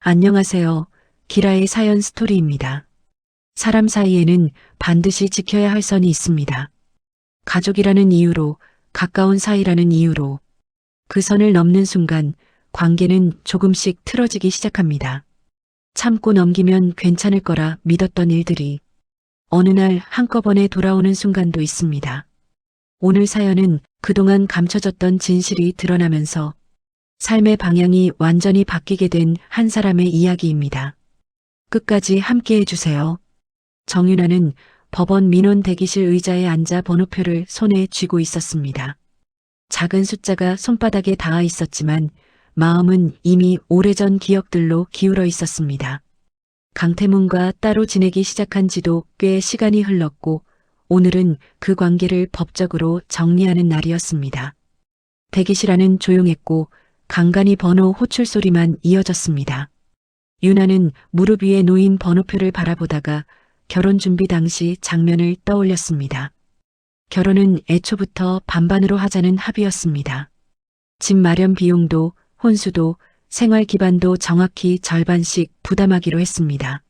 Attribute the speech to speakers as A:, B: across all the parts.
A: 안녕하세요. 기라의 사연 스토리입니다. 사람 사이에는 반드시 지켜야 할 선이 있습니다. 가족이라는 이유로, 가까운 사이라는 이유로 그 선을 넘는 순간 관계는 조금씩 틀어지기 시작합니다. 참고 넘기면 괜찮을 거라 믿었던 일들이 어느 날 한꺼번에 돌아오는 순간도 있습니다. 오늘 사연은 그동안 감춰졌던 진실이 드러나면서 삶의 방향이 완전히 바뀌게 된 한 사람의 이야기입니다. 끝까지 함께 해주세요. 정윤아는 법원 민원 대기실 의자에 앉아 번호표를 손에 쥐고 있었습니다. 작은 숫자가 손바닥에 닿아 있었지만 마음은 이미 오래전 기억들로 기울어 있었습니다. 강태문과 따로 지내기 시작한 지도 꽤 시간이 흘렀고 오늘은 그 관계를 법적으로 정리하는 날이었습니다. 대기실 안은 조용했고 간간히 번호 호출 소리만 이어졌습니다. 윤아는 무릎 위에 놓인 번호표를 바라보다가 결혼 준비 당시 장면을 떠올렸습니다. 결혼은 애초부터 반반으로 하자는 합의였습니다. 집 마련 비용도 혼수도 생활 기반도 정확히 절반씩 부담하기로 했습니다.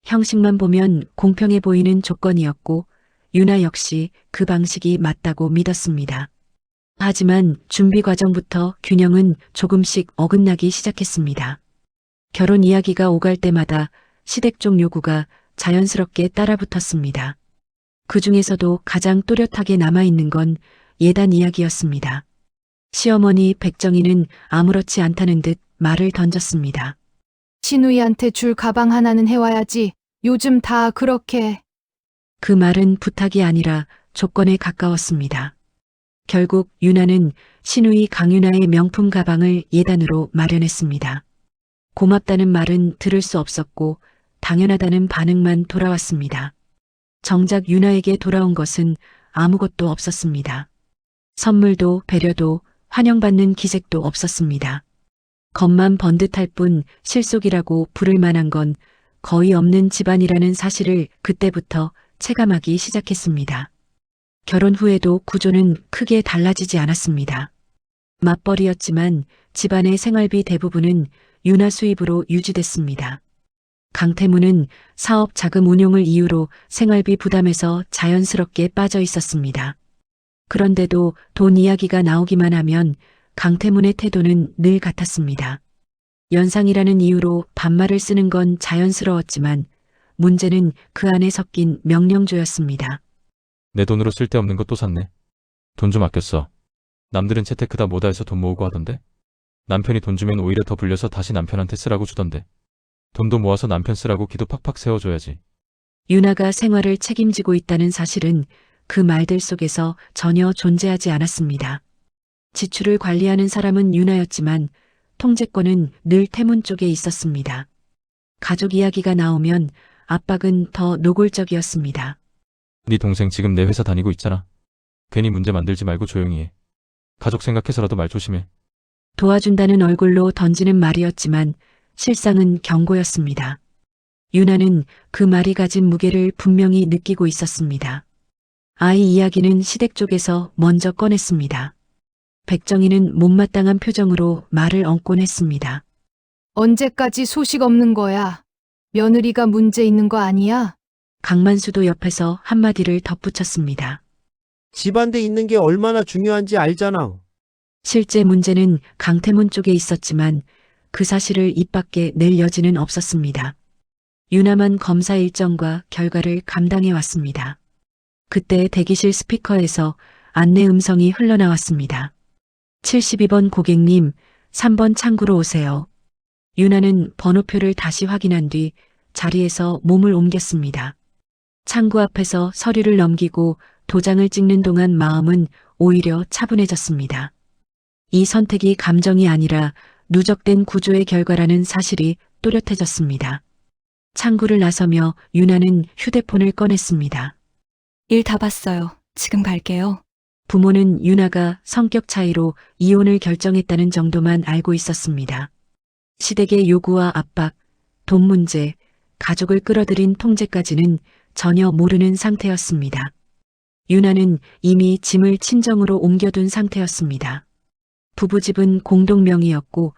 A: 형식만 보면 공평해 보이는 조건이었고 윤아 역시 그 방식이 맞다고 믿었습니다. 하지만 준비 과정부터 균형은 조금씩 어긋나기 시작했습니다. 결혼 이야기가 오갈 때마다 시댁 요구가 자연스럽게 따라붙었습니다. 그 중에서도 가장 또렷하게 남아있는 건 예단 이야기였습니다. 시어머니 백정희는 아무렇지 않다는 듯 말을 던졌습니다.
B: 신우이한테 줄 가방 하나는 해와야지. 요즘 다 그렇게.
A: 그 말은 부탁이 아니라 조건에 가까웠습니다. 결국 윤아는 신우이 강윤아의 명품 가방을 예단으로 마련했습니다. 고맙다는 말은 들을 수 없었고 당연하다는 반응만 돌아왔습니다. 정작 윤아에게 돌아온 것은 아무것도 없었습니다. 선물도 배려도 환영받는 기색도 없었습니다. 겉만 번듯할 뿐 실속이라고 부를 만한 건 거의 없는 집안이라는 사실을 그때부터 체감하기 시작했습니다. 결혼 후에도 구조는 크게 달라지지 않았습니다. 맞벌이였지만 집안의 생활비 대부분은 윤아 수입으로 유지됐습니다. 강태문은 사업 자금 운용을 이유로 생활비 부담에서 자연스럽게 빠져 있었습니다. 그런데도 돈 이야기가 나오기만 하면 강태문의 태도는 늘 같았습니다. 연상이라는 이유로 반말을 쓰는 건 자연스러웠지만 문제는 그 안에 섞인 명령조였습니다.
C: 내 돈으로 쓸데없는 거 또 샀네. 돈 좀 아꼈어. 남들은 재테크다 뭐다 해서 돈 모으고 하던데. 남편이 돈 주면 오히려 더 불려서 다시 남편한테 쓰라고 주던데. 돈도 모아서 남편 쓰라고 기도 팍팍 세워줘야지.
A: 윤아가 생활을 책임지고 있다는 사실은 그 말들 속에서 전혀 존재하지 않았습니다. 지출을 관리하는 사람은 윤아였지만 통제권은 늘 태문 쪽에 있었습니다. 가족 이야기가 나오면 압박은 더 노골적이었습니다.
C: 네 동생 지금 내 회사 다니고 있잖아. 괜히 문제 만들지 말고 조용히 해. 가족 생각해서라도 말 조심해.
A: 도와준다는 얼굴로 던지는 말이었지만 실상은 경고였습니다. 윤아는 그 말이 가진 무게를 분명히 느끼고 있었습니다. 아이 이야기는 시댁 쪽에서 먼저 꺼냈습니다. 백정희는 못마땅한 표정으로 말을 얹곤 했습니다.
B: 언제까지 소식 없는 거야? 며느리가 문제 있는 거 아니야?
A: 강만수도 옆에서 한마디를 덧붙였습니다.
D: 집안돼 있는 게 얼마나 중요한지 알잖아.
A: 실제 문제는 강태문 쪽에 있었지만 그 사실을 입 밖에 낼 여지는 없었습니다. 윤아만 검사 일정과 결과를 감당해 왔습니다. 그때 대기실 스피커에서 안내 음성이 흘러나왔습니다. 72번 고객님, 3번 창구로 오세요. 윤아는 번호표를 다시 확인한 뒤 자리에서 몸을 옮겼습니다. 창구 앞에서 서류를 넘기고 도장을 찍는 동안 마음은 오히려 차분해졌습니다. 이 선택이 감정이 아니라 누적된 구조의 결과라는 사실이 또렷해졌습니다. 창구를 나서며 윤아는 휴대폰을 꺼냈습니다.
E: 일 다 봤어요. 지금 갈게요.
A: 부모는 윤아가 성격 차이로 이혼을 결정했다는 정도만 알고 있었습니다. 시댁의 요구와 압박, 돈 문제, 가족을 끌어들인 통제까지는 전혀 모르는 상태였습니다. 윤아는 이미 짐을 친정으로 옮겨둔 상태였습니다. 부부집은 공동명의였고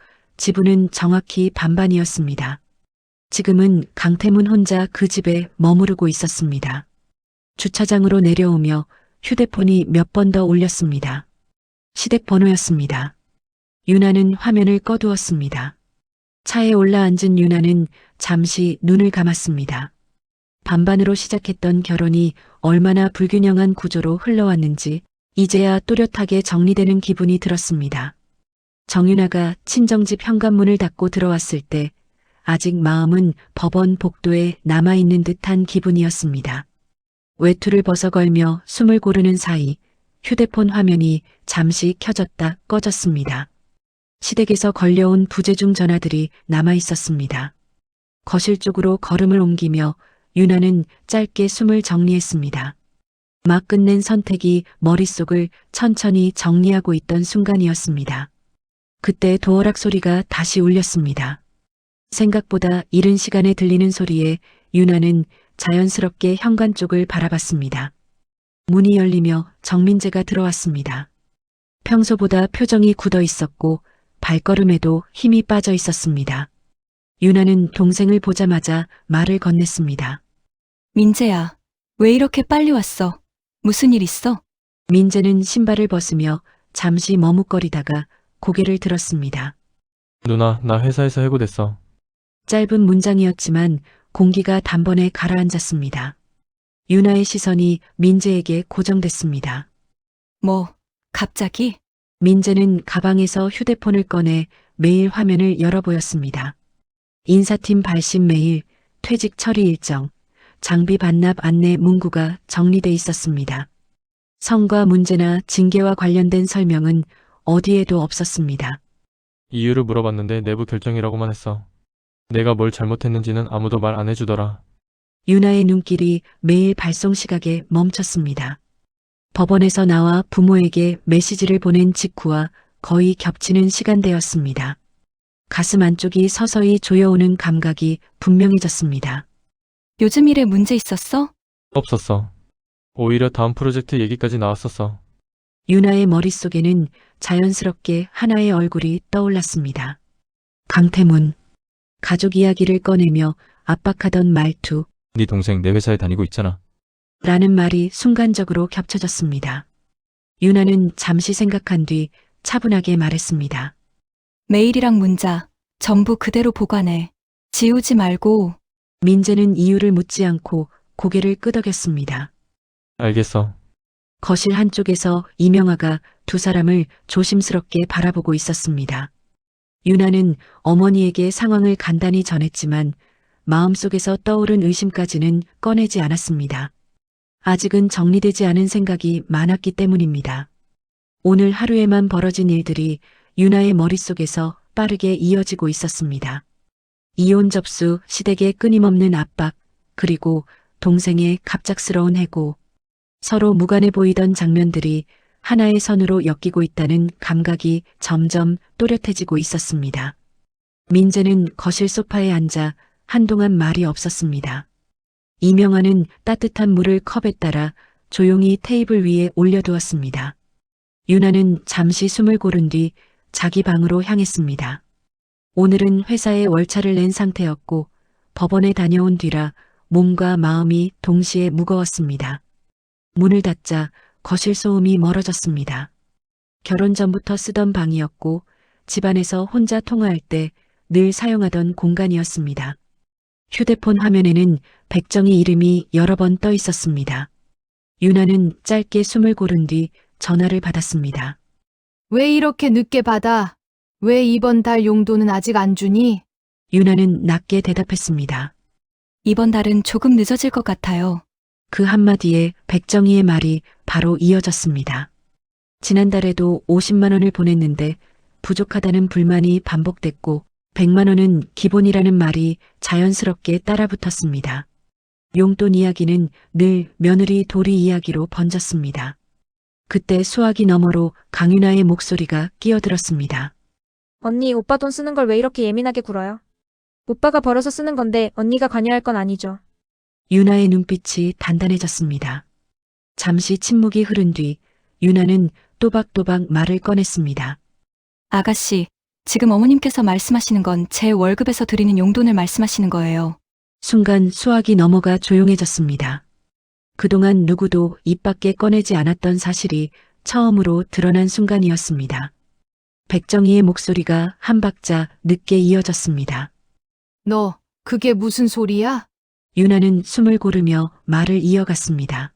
A: 지분은 정확히 반반이었습니다. 지금은 강태문 혼자 그 집에 머무르고 있었습니다. 주차장으로 내려오며 휴대폰이 몇 번 더 울렸습니다. 시댁 번호였습니다. 유나는 화면을 꺼두었습니다. 차에 올라앉은 유나는 잠시 눈을 감았습니다. 반반으로 시작했던 결혼이 얼마나 불균형한 구조로 흘러왔는지 이제야 또렷하게 정리되는 기분이 들었습니다. 정윤아가 친정집 현관문을 닫고 들어왔을 때 아직 마음은 법원 복도에 남아있는 듯한 기분이었습니다. 외투를 벗어걸며 숨을 고르는 사이 휴대폰 화면이 잠시 켜졌다 꺼졌습니다. 시댁에서 걸려온 부재중 전화들이 남아있었습니다. 거실 쪽으로 걸음을 옮기며 유나는 짧게 숨을 정리했습니다. 막 끝낸 선택이 머릿속을 천천히 정리하고 있던 순간이었습니다. 그때 도어락 소리가 다시 울렸습니다. 생각보다 이른 시간에 들리는 소리에 유나는 자연스럽게 현관 쪽을 바라봤습니다. 문이 열리며 정민재가 들어왔습니다. 평소보다 표정이 굳어 있었고 발걸음에도 힘이 빠져 있었습니다. 유나는 동생을 보자마자 말을 건넸습니다.
E: 민재야, 왜 이렇게 빨리 왔어? 무슨 일 있어?
A: 민재는 신발을 벗으며 잠시 머뭇거리다가 고개를 들었습니다.
C: 누나, 나 회사에서 해고됐어.
A: 짧은 문장이었지만 공기가 단번에 가라앉았습니다. 유나의 시선이 민재에게 고정됐습니다.
E: 뭐, 갑자기?
A: 민재는 가방에서 휴대폰을 꺼내 메일 화면을 열어 보였습니다. 인사팀 발신 메일, 퇴직 처리 일정, 장비 반납 안내 문구가 정리돼 있었습니다. 성과 문제나 징계와 관련된 설명은 어디에도 없었습니다.
C: 이유를 물어봤는데 내부 결정이라고만 했어. 내가 뭘 잘못했는지는 아무도 말 안 해주더라.
A: 유나의 눈길이 메일 발송 시각에 멈췄습니다. 법원에서 나와 부모에게 메시지를 보낸 직후와 거의 겹치는 시간대였습니다. 가슴 안쪽이 서서히 조여오는 감각이 분명해졌습니다.
E: 요즘 일에 문제 있었어?
C: 없었어. 오히려 다음 프로젝트 얘기까지 나왔었어.
A: 유나의 머릿속에는 자연스럽게 하나의 얼굴이 떠올랐습니다. 강태문. 가족 이야기를 꺼내며 압박하던 말투,
C: 네 동생 내 회사에 다니고 있잖아.
A: 라는 말이 순간적으로 겹쳐졌습니다. 유나는 잠시 생각한 뒤 차분하게 말했습니다.
E: 메일이랑 문자, 전부 그대로 보관해. 지우지 말고.
A: 민재는 이유를 묻지 않고 고개를 끄덕였습니다.
C: 알겠어.
A: 거실 한쪽에서 이명아가 두 사람을 조심스럽게 바라보고 있었습니다. 유나는 어머니에게 상황을 간단히 전했지만 마음속에서 떠오른 의심까지는 꺼내지 않았습니다. 아직은 정리되지 않은 생각이 많았기 때문입니다. 오늘 하루에만 벌어진 일들이 유나의 머릿속에서 빠르게 이어지고 있었습니다. 이혼 접수, 시댁의 끊임없는 압박, 그리고 동생의 갑작스러운 해고. 서로 무관해 보이던 장면들이 하나의 선으로 엮이고 있다는 감각이 점점 또렷해지고 있었습니다. 민재는 거실 소파에 앉아 한동안 말이 없었습니다. 이명아는 따뜻한 물을 컵에 따라 조용히 테이블 위에 올려두었습니다. 유나는 잠시 숨을 고른 뒤 자기 방으로 향했습니다. 오늘은 회사에 월차를 낸 상태였고 법원에 다녀온 뒤라 몸과 마음이 동시에 무거웠습니다. 문을 닫자 거실 소음이 멀어졌습니다. 결혼 전부터 쓰던 방이었고 집안에서 혼자 통화할 때 늘 사용하던 공간이었습니다. 휴대폰 화면에는 백정희 이름이 여러 번 떠 있었습니다. 유나는 짧게 숨을 고른 뒤 전화를 받았습니다.
B: 왜 이렇게 늦게 받아? 왜 이번 달 용돈은 아직 안 주니?
A: 유나는 낮게 대답했습니다.
E: 이번 달은 조금 늦어질 것 같아요.
A: 그 한마디에 백정희의 말이 바로 이어졌습니다. 지난달에도 50만 원을 보냈는데 부족하다는 불만이 반복됐고 100만 원은 기본이라는 말이 자연스럽게 따라붙었습니다. 용돈 이야기는 늘 며느리 도리 이야기로 번졌습니다. 그때 수화기 너머로 강윤아의 목소리가 끼어들었습니다.
F: 언니, 오빠 돈 쓰는 걸 왜 이렇게 예민하게 굴어요? 오빠가 벌어서 쓰는 건데 언니가 관여할 건 아니죠.
A: 유나의 눈빛이 단단해졌습니다. 잠시 침묵이 흐른 뒤 유나는 또박또박 말을 꺼냈습니다.
E: 아가씨, 지금 어머님께서 말씀하시는 건 제 월급에서 드리는 용돈을 말씀하시는 거예요.
A: 순간 수학이 넘어가 조용해졌습니다. 그동안 누구도 입 밖에 꺼내지 않았던 사실이 처음으로 드러난 순간이었습니다. 백정희의 목소리가 한 박자 늦게 이어졌습니다.
B: 너, 그게 무슨 소리야?
A: 유나는 숨을 고르며 말을 이어갔습니다.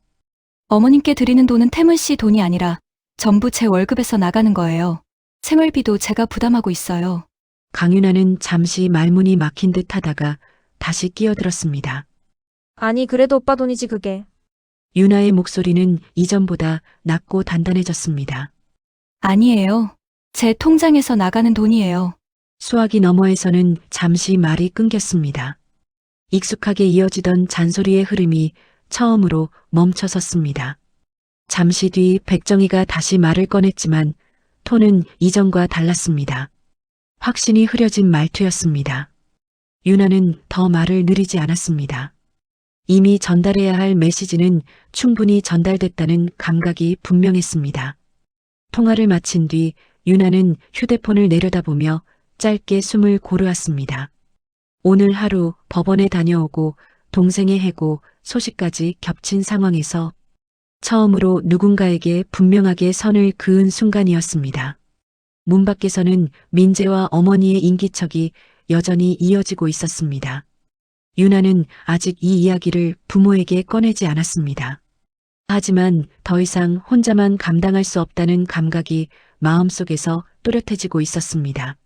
E: 어머님께 드리는 돈은 태문 씨 돈이 아니라 전부 제 월급에서 나가는 거예요. 생활비도 제가 부담하고 있어요.
A: 강윤아는 잠시 말문이 막힌 듯 하다가 다시 끼어들었습니다.
F: 아니, 그래도 오빠 돈이지 그게.
A: 유나의 목소리는 이전보다 낮고 단단해졌습니다.
E: 아니에요. 제 통장에서 나가는 돈이에요.
A: 수화기 너머에서는 잠시 말이 끊겼습니다. 익숙하게 이어지던 잔소리의 흐름이 처음으로 멈춰섰습니다. 잠시 뒤 백정희가 다시 말을 꺼냈지만 톤은 이전과 달랐습니다. 확신이 흐려진 말투였습니다. 유나는 더 말을 느리지 않았습니다. 이미 전달해야 할 메시지는 충분히 전달됐다는 감각이 분명했습니다. 통화를 마친 뒤 유나는 휴대폰을 내려다보며 짧게 숨을 고르았습니다. 오늘 하루 법원에 다녀오고 동생의 해고 소식까지 겹친 상황에서 처음으로 누군가에게 분명하게 선을 그은 순간이었습니다. 문 밖에서는 민재와 어머니의 인기척이 여전히 이어지고 있었습니다. 유나는 아직 이 이야기를 부모에게 꺼내지 않았습니다. 하지만 더 이상 혼자만 감당할 수 없다는 감각이 마음속에서 또렷해지고 있었습니다.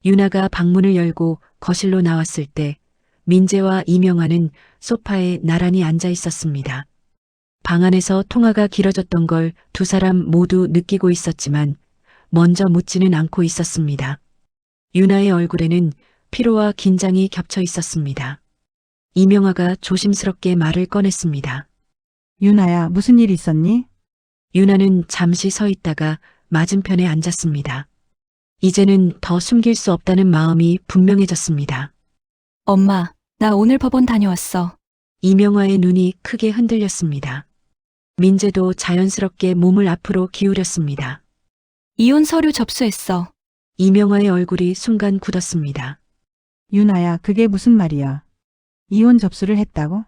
A: 유나가 방문을 열고 거실로 나왔을 때 민재와 이명화는 소파에 나란히 앉아 있었습니다. 방 안에서 통화가 길어졌던 걸 두 사람 모두 느끼고 있었지만 먼저 묻지는 않고 있었습니다. 유나의 얼굴에는 피로와 긴장이 겹쳐 있었습니다. 이명화가 조심스럽게 말을 꺼냈습니다.
G: 유나야, 무슨 일 있었니?
A: 유나는 잠시 서 있다가 맞은편에 앉았습니다. 이제는 더 숨길 수 없다는 마음이 분명해졌습니다.
E: 엄마, 나 오늘 법원 다녀왔어.
A: 이명화의 눈이 크게 흔들렸습니다. 민재도 자연스럽게 몸을 앞으로 기울였습니다.
E: 이혼 서류 접수했어.
A: 이명화의 얼굴이 순간 굳었습니다.
G: 유나야, 그게 무슨 말이야? 이혼 접수를 했다고?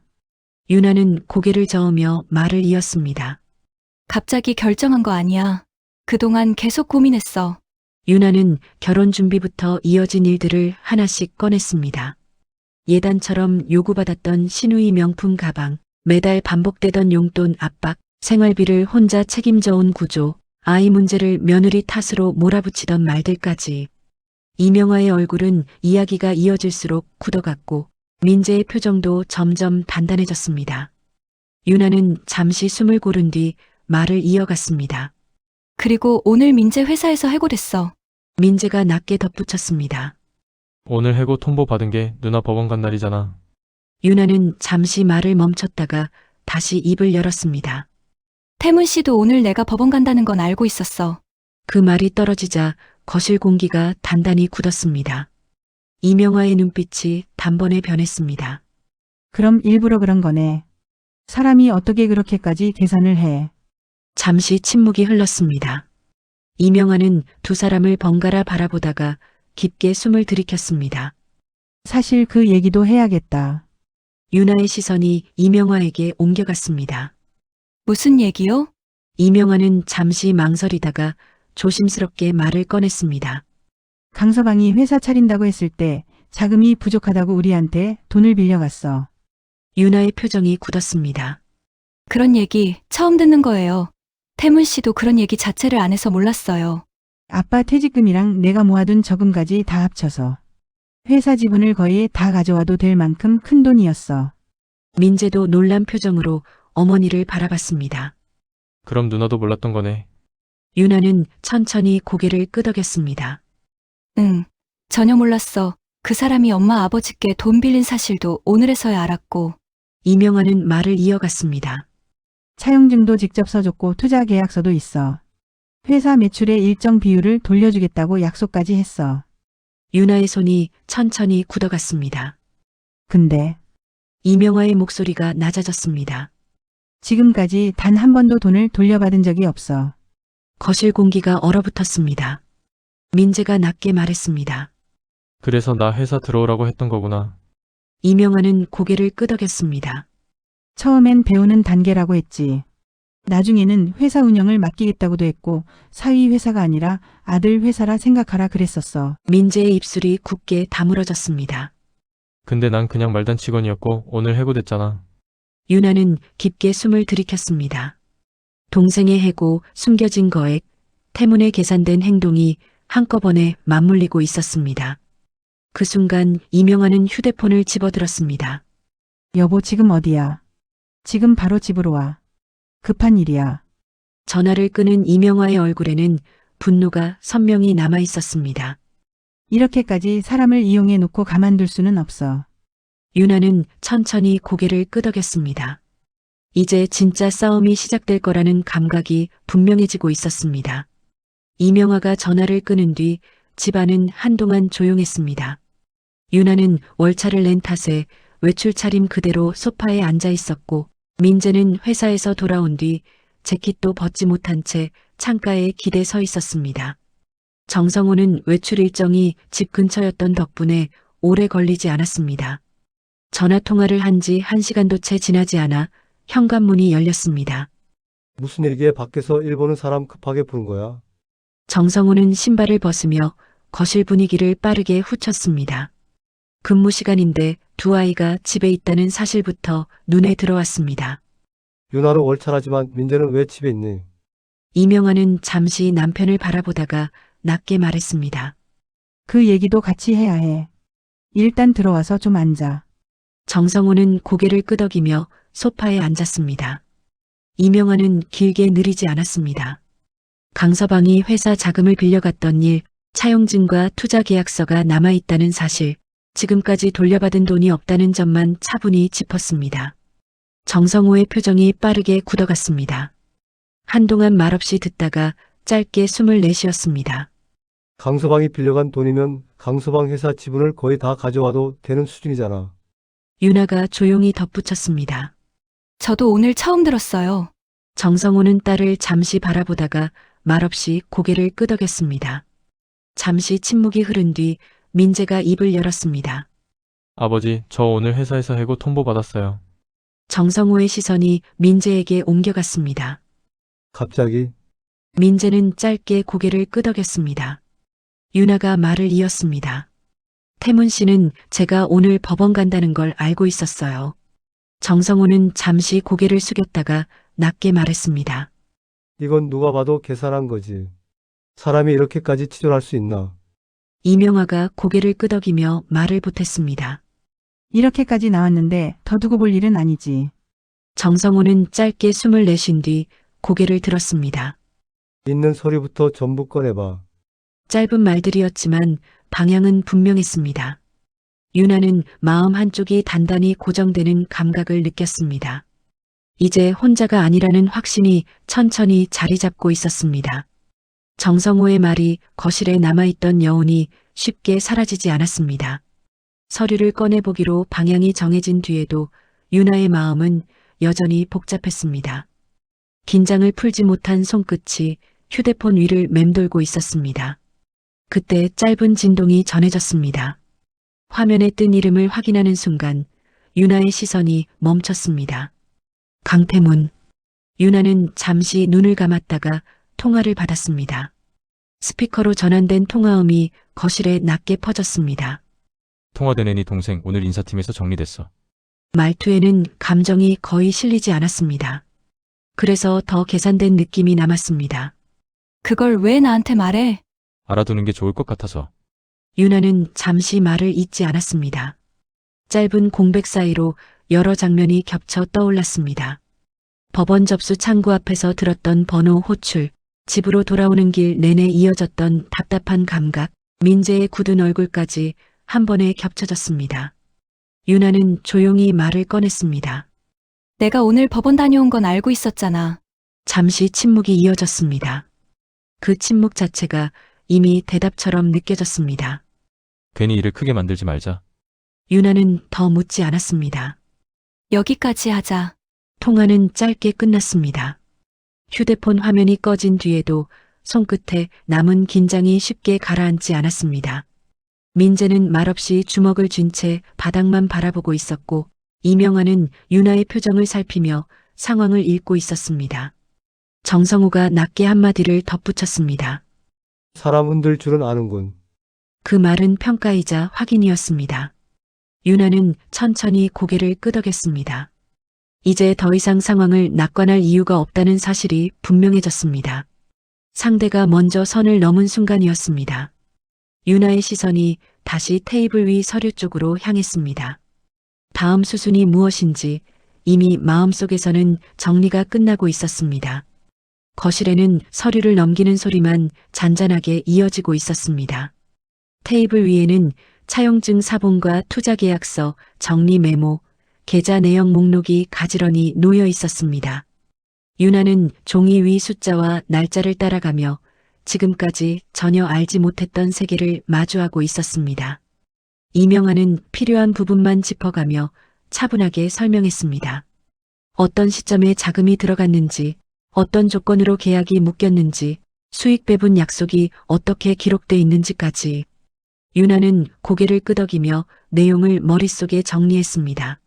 A: 유나는 고개를 저으며 말을 이었습니다.
E: 갑자기 결정한 거 아니야. 그동안 계속 고민했어.
A: 유나는 결혼 준비부터 이어진 일들을 하나씩 꺼냈습니다. 예단처럼 요구받았던 신우이 명품 가방, 매달 반복되던 용돈 압박, 생활비를 혼자 책임져온 구조, 아이 문제를 며느리 탓으로 몰아붙이던 말들까지. 이명화의 얼굴은 이야기가 이어질수록 굳어갔고 민재의 표정도 점점 단단해졌습니다. 유나는 잠시 숨을 고른 뒤 말을 이어갔습니다.
E: 그리고 오늘 민재 회사에서 해고됐어.
A: 민재가 낮게 덧붙였습니다.
C: 오늘 해고 통보 받은 게 누나 법원 간 날이잖아.
A: 유나는 잠시 말을 멈췄다가 다시 입을 열었습니다.
E: 태문 씨도 오늘 내가 법원 간다는 건 알고 있었어.
A: 그 말이 떨어지자 거실 공기가 단단히 굳었습니다. 이명화의 눈빛이 단번에 변했습니다.
G: 그럼 일부러 그런 거네. 사람이 어떻게 그렇게까지 계산을 해?
A: 잠시 침묵이 흘렀습니다. 이명화는 두 사람을 번갈아 바라보다가 깊게 숨을 들이켰습니다.
G: 사실 그 얘기도 해야겠다.
A: 유나의 시선이 이명화에게 옮겨갔습니다.
E: 무슨 얘기요?
A: 이명화는 잠시 망설이다가 조심스럽게 말을 꺼냈습니다.
G: 강서방이 회사 차린다고 했을 때 자금이 부족하다고 우리한테 돈을 빌려갔어.
A: 유나의 표정이 굳었습니다.
E: 그런 얘기 처음 듣는 거예요. 태문 씨도 그런 얘기 자체를 안 해서 몰랐어요.
G: 아빠 퇴직금이랑 내가 모아둔 저금까지 다 합쳐서 회사 지분을 거의 다 가져와도 될 만큼 큰 돈이었어.
A: 민재도 놀란 표정으로 어머니를 바라봤습니다.
C: 그럼 누나도 몰랐던 거네.
A: 유나는 천천히 고개를 끄덕였습니다.
E: 응, 전혀 몰랐어. 그 사람이 엄마 아버지께 돈 빌린 사실도 오늘에서야 알았고.
A: 이명화는 말을 이어갔습니다.
G: 차용증도 직접 써줬고 투자 계약서도 있어. 회사 매출의 일정 비율을 돌려주겠다고 약속까지 했어.
A: 유나의 손이 천천히 굳어갔습니다.
G: 근데
A: 이명화의 목소리가 낮아졌습니다.
G: 지금까지 단 한 번도 돈을 돌려받은 적이 없어.
A: 거실 공기가 얼어붙었습니다. 민재가 낮게 말했습니다.
C: 그래서 나 회사 들어오라고 했던 거구나.
A: 이명아는 고개를 끄덕였습니다.
G: 처음엔 배우는 단계라고 했지. 나중에는 회사 운영을 맡기겠다고도 했고 사위 회사가 아니라 아들 회사라 생각하라 그랬었어.
A: 민재의 입술이 굳게 다물어졌습니다.
C: 근데 난 그냥 말단 직원이었고 오늘 해고됐잖아.
A: 유나는 깊게 숨을 들이켰습니다. 동생의 해고, 숨겨진 거액, 태문에 계산된 행동이 한꺼번에 맞물리고 있었습니다. 그 순간 이명아는 휴대폰을 집어들었습니다.
G: 여보 지금 어디야? 지금 바로 집으로 와. 급한 일이야.
A: 전화를 끄는 이명아의 얼굴에는 분노가 선명히 남아 있었습니다.
G: 이렇게까지 사람을 이용해 놓고 가만둘 수는 없어.
A: 유나는 천천히 고개를 끄덕였습니다. 이제 진짜 싸움이 시작될 거라는 감각이 분명해지고 있었습니다. 이명아가 전화를 끊은 뒤 집안은 한동안 조용했습니다. 유나는 월차를 낸 탓에 외출 차림 그대로 소파에 앉아 있었고 민재는 회사에서 돌아온 뒤 재킷도 벗지 못한 채 창가에 기대 서 있었습니다. 정성호는 외출 일정이 집 근처였던 덕분에 오래 걸리지 않았습니다. 전화 통화를 한 지 1시간도 채 지나지 않아 현관문이 열렸습니다.
H: 무슨 일이기에 밖에서 일 보는 사람 급하게 부른 거야?
A: 정성호는 신발을 벗으며 거실 분위기를 빠르게 후쳤습니다. 근무 시간인데 두 아이가 집에 있다는 사실부터 눈에 들어왔습니다.
H: 유나는 월차라지만 민재는 왜 집에 있니?
A: 이명아는 잠시 남편을 바라보다가 낮게 말했습니다.
G: 그 얘기도 같이 해야 해. 일단 들어와서 좀 앉아.
A: 정성호는 고개를 끄덕이며 소파에 앉았습니다. 이명아는 길게 느리지 않았습니다. 강서방이 회사 자금을 빌려갔던 일, 차용증과 투자 계약서가 남아있다는 사실, 지금까지 돌려받은 돈이 없다는 점만 차분히 짚었습니다. 정성호의 표정이 빠르게 굳어갔습니다. 한동안 말없이 듣다가 짧게 숨을 내쉬었습니다.
H: 강서방이 빌려간 돈이면 강서방 회사 지분을 거의 다 가져와도 되는 수준이잖아.
A: 유나가 조용히 덧붙였습니다.
E: 저도 오늘 처음 들었어요.
A: 정성호는 딸을 잠시 바라보다가 말없이 고개를 끄덕였습니다. 잠시 침묵이 흐른 뒤 민재가 입을 열었습니다.
C: 아버지, 저 오늘 회사에서 해고 통보 받았어요.
A: 정성호의 시선이 민재에게 옮겨갔습니다.
H: 갑자기?
A: 민재는 짧게 고개를 끄덕였습니다. 유나가 말을 이었습니다. 태문 씨는 제가 오늘 법원 간다는 걸 알고 있었어요. 정성호는 잠시 고개를 숙였다가 낮게 말했습니다.
H: 이건 누가 봐도 계산한 거지. 사람이 이렇게까지 치졸할 수 있나?
A: 이명아가 고개를 끄덕이며 말을 보탰습니다.
G: 이렇게까지 나왔는데 더 두고 볼 일은 아니지.
A: 정성호는 짧게 숨을 내쉰 뒤 고개를 들었습니다.
H: 있는 서류부터 전부 꺼내봐.
A: 짧은 말들이었지만 방향은 분명했습니다. 유나는 마음 한쪽이 단단히 고정되는 감각을 느꼈습니다. 이제 혼자가 아니라는 확신이 천천히 자리 잡고 있었습니다. 정성호의 말이 거실에 남아있던 여운이 쉽게 사라지지 않았습니다. 서류를 꺼내보기로 방향이 정해진 뒤에도 유나의 마음은 여전히 복잡했습니다. 긴장을 풀지 못한 손끝이 휴대폰 위를 맴돌고 있었습니다. 그때 짧은 진동이 전해졌습니다. 화면에 뜬 이름을 확인하는 순간 유나의 시선이 멈췄습니다. 강태문. 유나는 잠시 눈을 감았다가 통화를 받았습니다. 스피커로 전환된 통화음이 거실에 낮게 퍼졌습니다.
C: 통화된 애니 동생 오늘 인사팀에서 정리됐어.
A: 말투에는 감정이 거의 실리지 않았습니다. 그래서 더 계산된 느낌이 남았습니다.
E: 그걸 왜 나한테 말해?
C: 알아두는 게 좋을 것 같아서.
A: 유나는 잠시 말을 잇지 않았습니다. 짧은 공백 사이로 여러 장면이 겹쳐 떠올랐습니다. 법원 접수 창구 앞에서 들었던 번호 호출, 집으로 돌아오는 길 내내 이어졌던 답답한 감각, 민재의 굳은 얼굴까지 한 번에 겹쳐졌습니다. 유나는 조용히 말을 꺼냈습니다.
E: 내가 오늘 법원 다녀온 건 알고 있었잖아.
A: 잠시 침묵이 이어졌습니다. 그 침묵 자체가 이미 대답처럼 느껴졌습니다.
C: 괜히 일을 크게 만들지 말자.
A: 유나는 더 묻지 않았습니다.
E: 여기까지 하자.
A: 통화는 짧게 끝났습니다. 휴대폰 화면이 꺼진 뒤에도 손끝에 남은 긴장이 쉽게 가라앉지 않았습니다. 민재는 말없이 주먹을 쥔 채 바닥만 바라보고 있었고 이명화는 윤아의 표정을 살피며 상황을 읽고 있었습니다. 정성호가 낮게 한마디를 덧붙였습니다.
H: 사람 흔들 줄은 아는군.
A: 그 말은 평가이자 확인이었습니다. 윤아는 천천히 고개를 끄덕였습니다. 이제 더 이상 상황을 낙관할 이유가 없다는 사실이 분명해졌습니다. 상대가 먼저 선을 넘은 순간이었습니다. 윤아의 시선이 다시 테이블 위 서류 쪽으로 향했습니다. 다음 수순이 무엇인지 이미 마음속에서는 정리가 끝나고 있었습니다. 거실에는 서류를 넘기는 소리만 잔잔하게 이어지고 있었습니다. 테이블 위에는 차용증 사본과 투자계약서, 정리 메모, 계좌 내역 목록이 가지런히 놓여 있었습니다. 윤아는 종이 위 숫자와 날짜를 따라가며 지금까지 전혀 알지 못했던 세계를 마주하고 있었습니다. 이명화는 필요한 부분만 짚어가며 차분하게 설명했습니다. 어떤 시점에 자금이 들어갔는지, 어떤 조건으로 계약이 묶였는지, 수익 배분 약속이 어떻게 기록돼 있는지까지. 윤아는 고개를 끄덕이며 내용을 머릿속에 정리했습니다.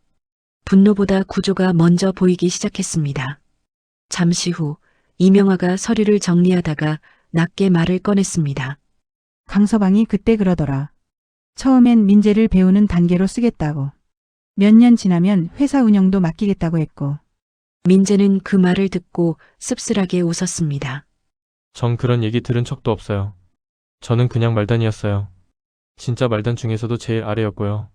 A: 분노보다 구조가 먼저 보이기 시작했습니다. 잠시 후 이명화가 서류를 정리하다가 낮게 말을 꺼냈습니다.
G: 강서방이 그때 그러더라. 처음엔 민재를 배우는 단계로 쓰겠다고. 몇 년 지나면 회사 운영도 맡기겠다고 했고.
A: 민재는 그 말을 듣고 씁쓸하게 웃었습니다.
C: 전 그런 얘기 들은 적도 없어요. 저는 그냥 말단이었어요. 진짜 말단 중에서도 제일 아래였고요.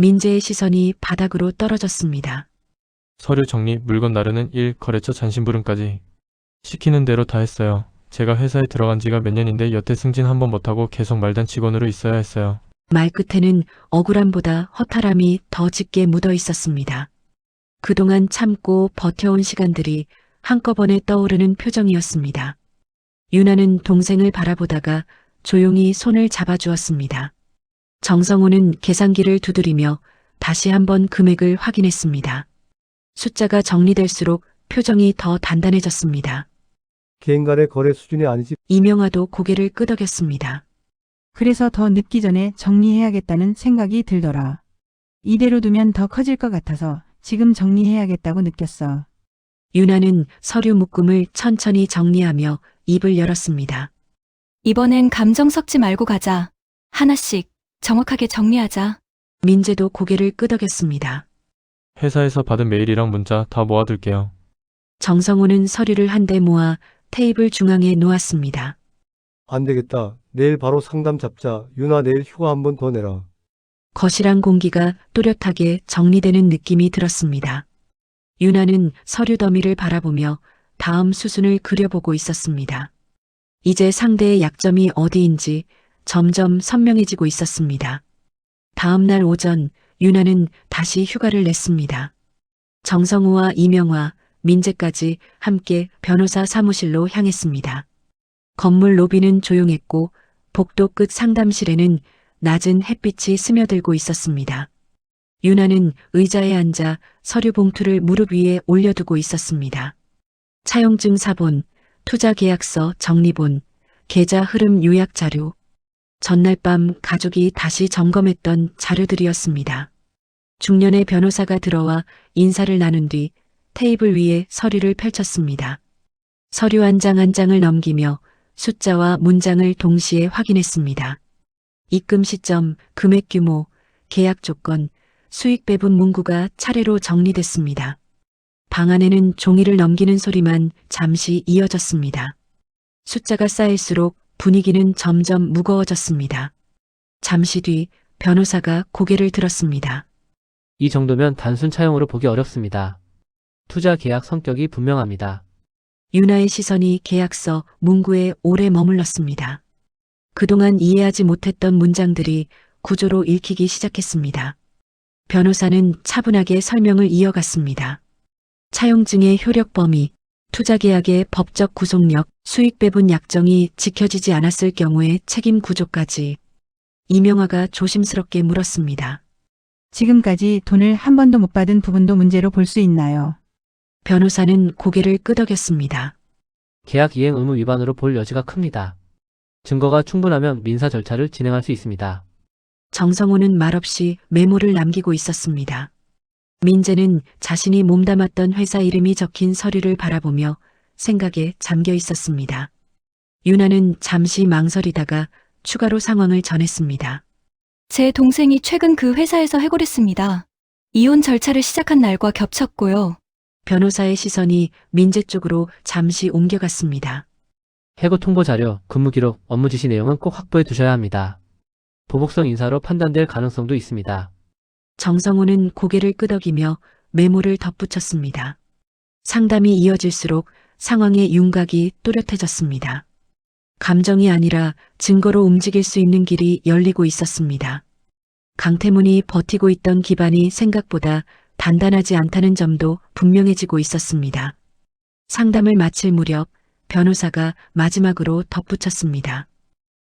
A: 민재의 시선이 바닥으로 떨어졌습니다.
C: 서류 정리, 물건 나르는 일, 거래처 잔심부름까지 시키는 대로 다 했어요. 제가 회사에 들어간 지가 몇 년인데 여태 승진 한 번 못하고 계속 말단 직원으로 있어야 했어요.
A: 말끝에는 억울함보다 허탈함이 더 짙게 묻어 있었습니다. 그동안 참고 버텨온 시간들이 한꺼번에 떠오르는 표정이었습니다. 윤아는 동생을 바라보다가 조용히 손을 잡아주었습니다. 정성호는 계산기를 두드리며 다시 한번 금액을 확인했습니다. 숫자가 정리될수록 표정이 더 단단해졌습니다.
H: 개인 간의 거래 수준이 아니지.
A: 이명화도 고개를 끄덕였습니다.
G: 그래서 더 늦기 전에 정리해야겠다는 생각이 들더라. 이대로 두면 더 커질 것 같아서 지금 정리해야겠다고 느꼈어.
A: 윤아는 서류 묶음을 천천히 정리하며 입을 열었습니다.
E: 이번엔 감정 섞지 말고 가자. 하나씩 정확하게 정리하자.
A: 민재도 고개를 끄덕였습니다.
C: 회사에서 받은 메일이랑 문자 다 모아둘게요.
A: 정성호는 서류를 한데 모아 테이블 중앙에 놓았습니다.
H: 안 되겠다. 내일 바로 상담 잡자. 윤아 내일 휴가 한 번 더 내라.
A: 거실안 공기가 또렷하게 정리되는 느낌이 들었습니다. 윤아는 서류 더미를 바라보며 다음 수순을 그려보고 있었습니다. 이제 상대의 약점이 어디인지 점점 선명해지고 있었습니다. 다음 날 오전 윤아는 다시 휴가를 냈습니다. 정성우와 이명화, 민재까지 함께 변호사 사무실로 향했습니다. 건물 로비는 조용했고 복도 끝 상담실에는 낮은 햇빛이 스며들고 있었습니다. 윤아는 의자에 앉아 서류 봉투를 무릎 위에 올려두고 있었습니다. 차용증 사본, 투자계약서 정리본, 계좌 흐름 요약 자료, 전날 밤 가족이 다시 점검했던 자료들이었습니다. 중년의 변호사가 들어와 인사를 나눈 뒤 테이블 위에 서류를 펼쳤습니다. 서류 한 장 한 장을 넘기며 숫자와 문장을 동시에 확인했습니다. 입금 시점, 금액 규모, 계약 조건, 수익 배분 문구가 차례로 정리됐습니다. 방 안에는 종이를 넘기는 소리만 잠시 이어졌습니다. 숫자가 쌓일수록 분위기는 점점 무거워졌습니다. 잠시 뒤 변호사가 고개를 들었습니다.
I: 이 정도면 단순 차용으로 보기 어렵습니다. 투자 계약 성격이 분명합니다.
A: 윤아의 시선이 계약서 문구에 오래 머물렀습니다. 그동안 이해하지 못했던 문장들이 구조로 읽히기 시작했습니다. 변호사는 차분하게 설명을 이어갔습니다. 차용증의 효력 범위, 투자계약의 법적 구속력, 수익 배분 약정이 지켜지지 않았을 경우의 책임 구조까지. 이명화가 조심스럽게 물었습니다.
G: 지금까지 돈을 한 번도 못 받은 부분도 문제로 볼 수 있나요?
A: 변호사는 고개를 끄덕였습니다.
I: 계약 이행 의무 위반으로 볼 여지가 큽니다. 증거가 충분하면 민사 절차를 진행할 수 있습니다.
A: 정성호는 말없이 메모를 남기고 있었습니다. 민재는 자신이 몸담았던 회사 이름이 적힌 서류를 바라보며 생각에 잠겨 있었습니다. 유나는 잠시 망설이다가 추가로 상황을 전했습니다.
E: 제 동생이 최근 그 회사에서 해고했습니다. 이혼 절차를 시작한 날과 겹쳤고요.
A: 변호사의 시선이 민재 쪽으로 잠시 옮겨갔습니다.
I: 해고 통보 자료, 근무 기록, 업무 지시 내용은 꼭 확보해 두셔야 합니다. 보복성 인사로 판단될 가능성도 있습니다.
A: 정성호는 고개를 끄덕이며 메모를 덧붙였습니다. 상담이 이어질수록 상황의 윤곽이 또렷해졌습니다. 감정이 아니라 증거로 움직일 수 있는 길이 열리고 있었습니다. 강태문이 버티고 있던 기반이 생각보다 단단하지 않다는 점도 분명해지고 있었습니다. 상담을 마칠 무렵 변호사가 마지막으로 덧붙였습니다.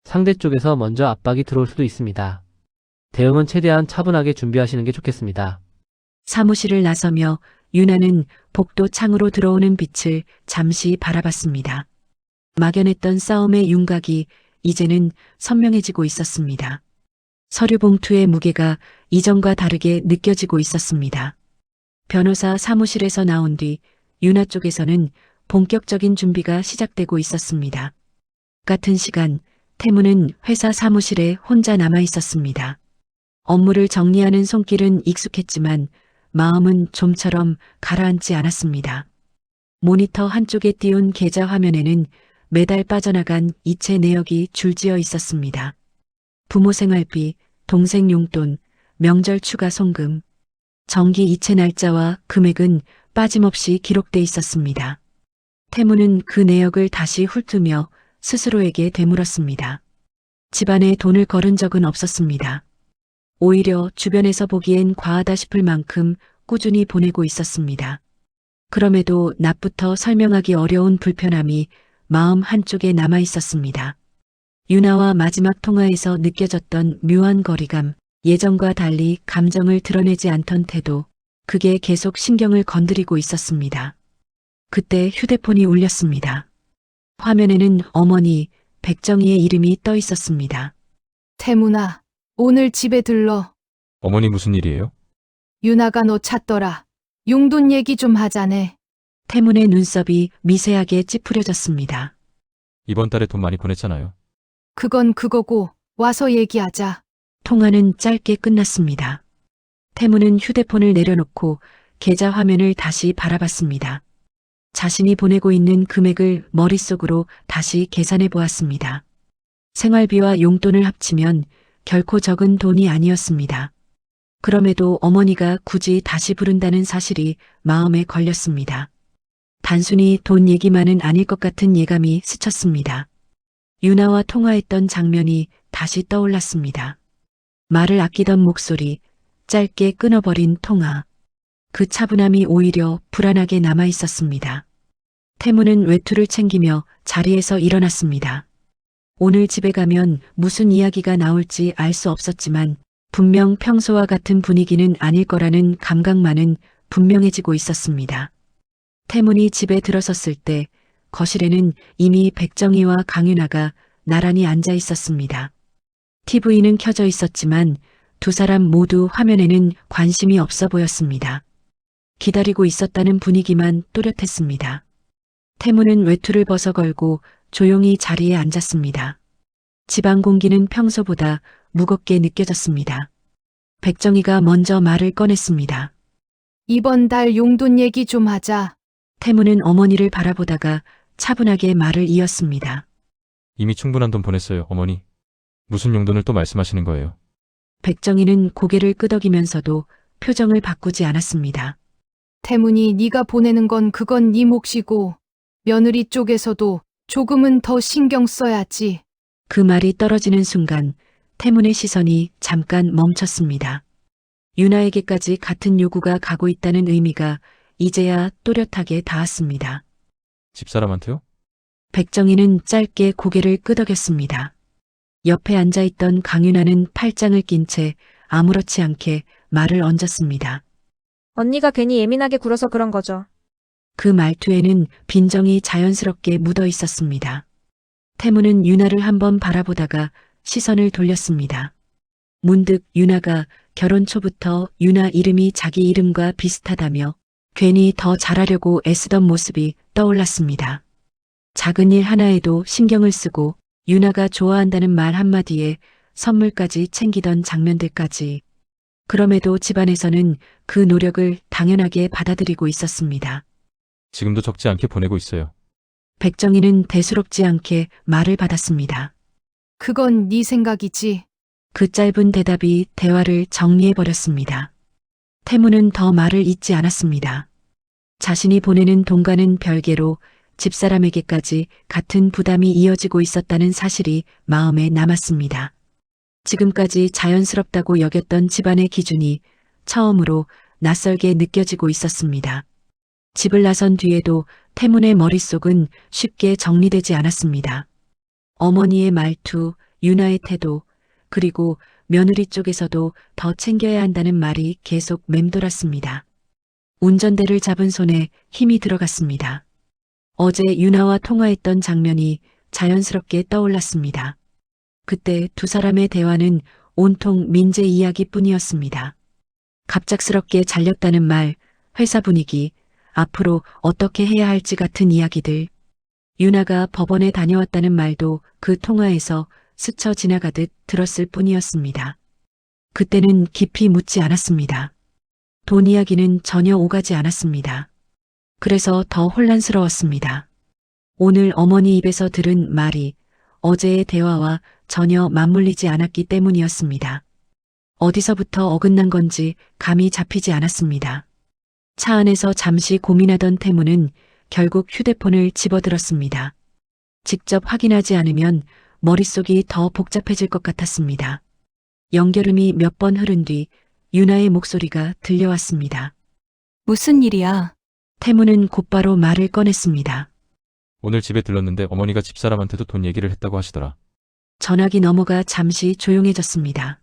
I: 상대 쪽에서 먼저 압박이 들어올 수도 있습니다. 대응은 최대한 차분하게 준비하시는 게 좋겠습니다.
A: 사무실을 나서며 유나는 복도 창으로 들어오는 빛을 잠시 바라봤습니다. 막연했던 싸움의 윤곽이 이제는 선명해지고 있었습니다. 서류 봉투의 무게가 이전과 다르게 느껴지고 있었습니다. 변호사 사무실에서 나온 뒤 유나 쪽에서는 본격적인 준비가 시작되고 있었습니다. 같은 시간 태무는 회사 사무실에 혼자 남아 있었습니다. 업무를 정리하는 손길은 익숙했지만 마음은 좀처럼 가라앉지 않았습니다. 모니터 한쪽에 띄운 계좌 화면에는 매달 빠져나간 이체 내역이 줄지어 있었습니다. 부모 생활비, 동생 용돈, 명절 추가 송금, 정기 이체 날짜와 금액은 빠짐없이 기록돼 있었습니다. 태무는 그 내역을 다시 훑으며 스스로에게 되물었습니다. 집안에 돈을 걸은 적은 없었습니다. 오히려 주변에서 보기엔 과하다 싶을 만큼 꾸준히 보내고 있었습니다. 그럼에도 낮부터 설명하기 어려운 불편함이 마음 한쪽에 남아 있었습니다. 유나와 마지막 통화에서 느껴졌던 묘한 거리감, 예전과 달리 감정을 드러내지 않던 태도, 그게 계속 신경을 건드리고 있었습니다. 그때 휴대폰이 울렸습니다. 화면에는 어머니 백정희의 이름이 떠 있었습니다.
B: 태문아, 오늘 집에 들러.
C: 어머니 무슨 일이에요?
B: 유나가 너 찾더라. 용돈 얘기 좀 하자네.
A: 태문의 눈썹이 미세하게 찌푸려졌습니다.
C: 이번 달에 돈 많이 보냈잖아요.
B: 그건 그거고 와서 얘기하자.
A: 통화는 짧게 끝났습니다. 태무는 휴대폰을 내려놓고 계좌 화면을 다시 바라봤습니다. 자신이 보내고 있는 금액을 머릿속으로 다시 계산해 보았습니다. 생활비와 용돈을 합치면 결코 적은 돈이 아니었습니다. 그럼에도 어머니가 굳이 다시 부른다는 사실이 마음에 걸렸습니다. 단순히 돈 얘기만은 아닐 것 같은 예감이 스쳤습니다. 유나와 통화했던 장면이 다시 떠올랐습니다. 말을 아끼던 목소리, 짧게 끊어버린 통화. 그 차분함이 오히려 불안하게 남아 있었습니다. 태무는 외투를 챙기며 자리에서 일어났습니다. 오늘 집에 가면 무슨 이야기가 나올지 알 수 없었지만 분명 평소와 같은 분위기는 아닐 거라는 감각만은 분명해지고 있었습니다. 태문이 집에 들어섰을 때 거실에는 이미 백정희와 강윤아가 나란히 앉아 있었습니다. TV는 켜져 있었지만 두 사람 모두 화면에는 관심이 없어 보였습니다. 기다리고 있었다는 분위기만 또렷했습니다. 태무는 외투를 벗어 걸고 조용히 자리에 앉았습니다. 집안 공기는 평소보다 무겁게 느껴졌습니다. 백정희가 먼저 말을 꺼냈습니다.
B: 이번 달 용돈 얘기 좀 하자.
A: 태무는 어머니를 바라보다가 차분하게 말을 이었습니다.
C: 이미 충분한 돈 보냈어요, 어머니. 무슨 용돈을 또 말씀하시는 거예요?
A: 백정희는 고개를 끄덕이면서도 표정을 바꾸지 않았습니다.
B: 태문이 네가 보내는 건 그건 네 몫이고 며느리 쪽에서도 조금은 더 신경 써야지.
A: 그 말이 떨어지는 순간 태문의 시선이 잠깐 멈췄습니다. 유나에게까지 같은 요구가 가고 있다는 의미가 이제야 또렷하게 닿았습니다.
C: 집사람한테요?
A: 백정희는 짧게 고개를 끄덕였습니다. 옆에 앉아있던 강윤아는 팔짱을 낀 채 아무렇지 않게 말을 얹었습니다.
F: 언니가 괜히 예민하게 굴어서 그런 거죠.
A: 그 말투에는 빈정이 자연스럽게 묻어 있었습니다. 태무는 유나를 한번 바라보다가 시선을 돌렸습니다. 문득 유나가 결혼 초부터 유나 이름이 자기 이름과 비슷하다며 괜히 더 잘하려고 애쓰던 모습이 떠올랐습니다. 작은 일 하나에도 신경을 쓰고 유나가 좋아한다는 말 한마디에 선물까지 챙기던 장면들까지. 그럼에도 집안에서는 그 노력을 당연하게 받아들이고 있었습니다.
C: 지금도 적지 않게 보내고 있어요.
A: 백정희는 대수롭지 않게 말을 받았습니다.
B: 그건 네 생각이지.
A: 그 짧은 대답이 대화를 정리해버렸습니다. 태무는 더 말을 잇지 않았습니다. 자신이 보내는 돈과는 별개로 집사람에게까지 같은 부담이 이어지고 있었다는 사실이 마음에 남았습니다. 지금까지 자연스럽다고 여겼던 집안의 기준이 처음으로 낯설게 느껴지고 있었습니다. 집을 나선 뒤에도 태문의 머릿속은 쉽게 정리되지 않았습니다. 어머니의 말투, 유나의 태도, 그리고 며느리 쪽에서도 더 챙겨야 한다는 말이 계속 맴돌았습니다. 운전대를 잡은 손에 힘이 들어갔습니다. 어제 유나와 통화했던 장면이 자연스럽게 떠올랐습니다. 그때 두 사람의 대화는 온통 민재 이야기뿐이었습니다. 갑작스럽게 잘렸다는 말, 회사 분위기, 앞으로 어떻게 해야 할지 같은 이야기들. 유나가 법원에 다녀왔다는 말도 그 통화에서 스쳐 지나가듯 들었을 뿐이었습니다. 그때는 깊이 묻지 않았습니다. 돈 이야기는 전혀 오가지 않았습니다. 그래서 더 혼란스러웠습니다. 오늘 어머니 입에서 들은 말이 어제의 대화와 전혀 맞물리지 않았기 때문이었습니다. 어디서부터 어긋난 건지 감이 잡히지 않았습니다. 차 안에서 잠시 고민하던 태무는 결국 휴대폰을 집어들었습니다. 직접 확인하지 않으면 머릿속이 더 복잡해질 것 같았습니다. 연결음이 몇 번 흐른 뒤 유나의 목소리가 들려왔습니다.
E: 무슨 일이야?
A: 태무는 곧바로 말을 꺼냈습니다.
C: 오늘 집에 들렀는데 어머니가 집사람한테도 돈 얘기를 했다고 하시더라.
A: 전화기 넘어가 잠시 조용해졌습니다.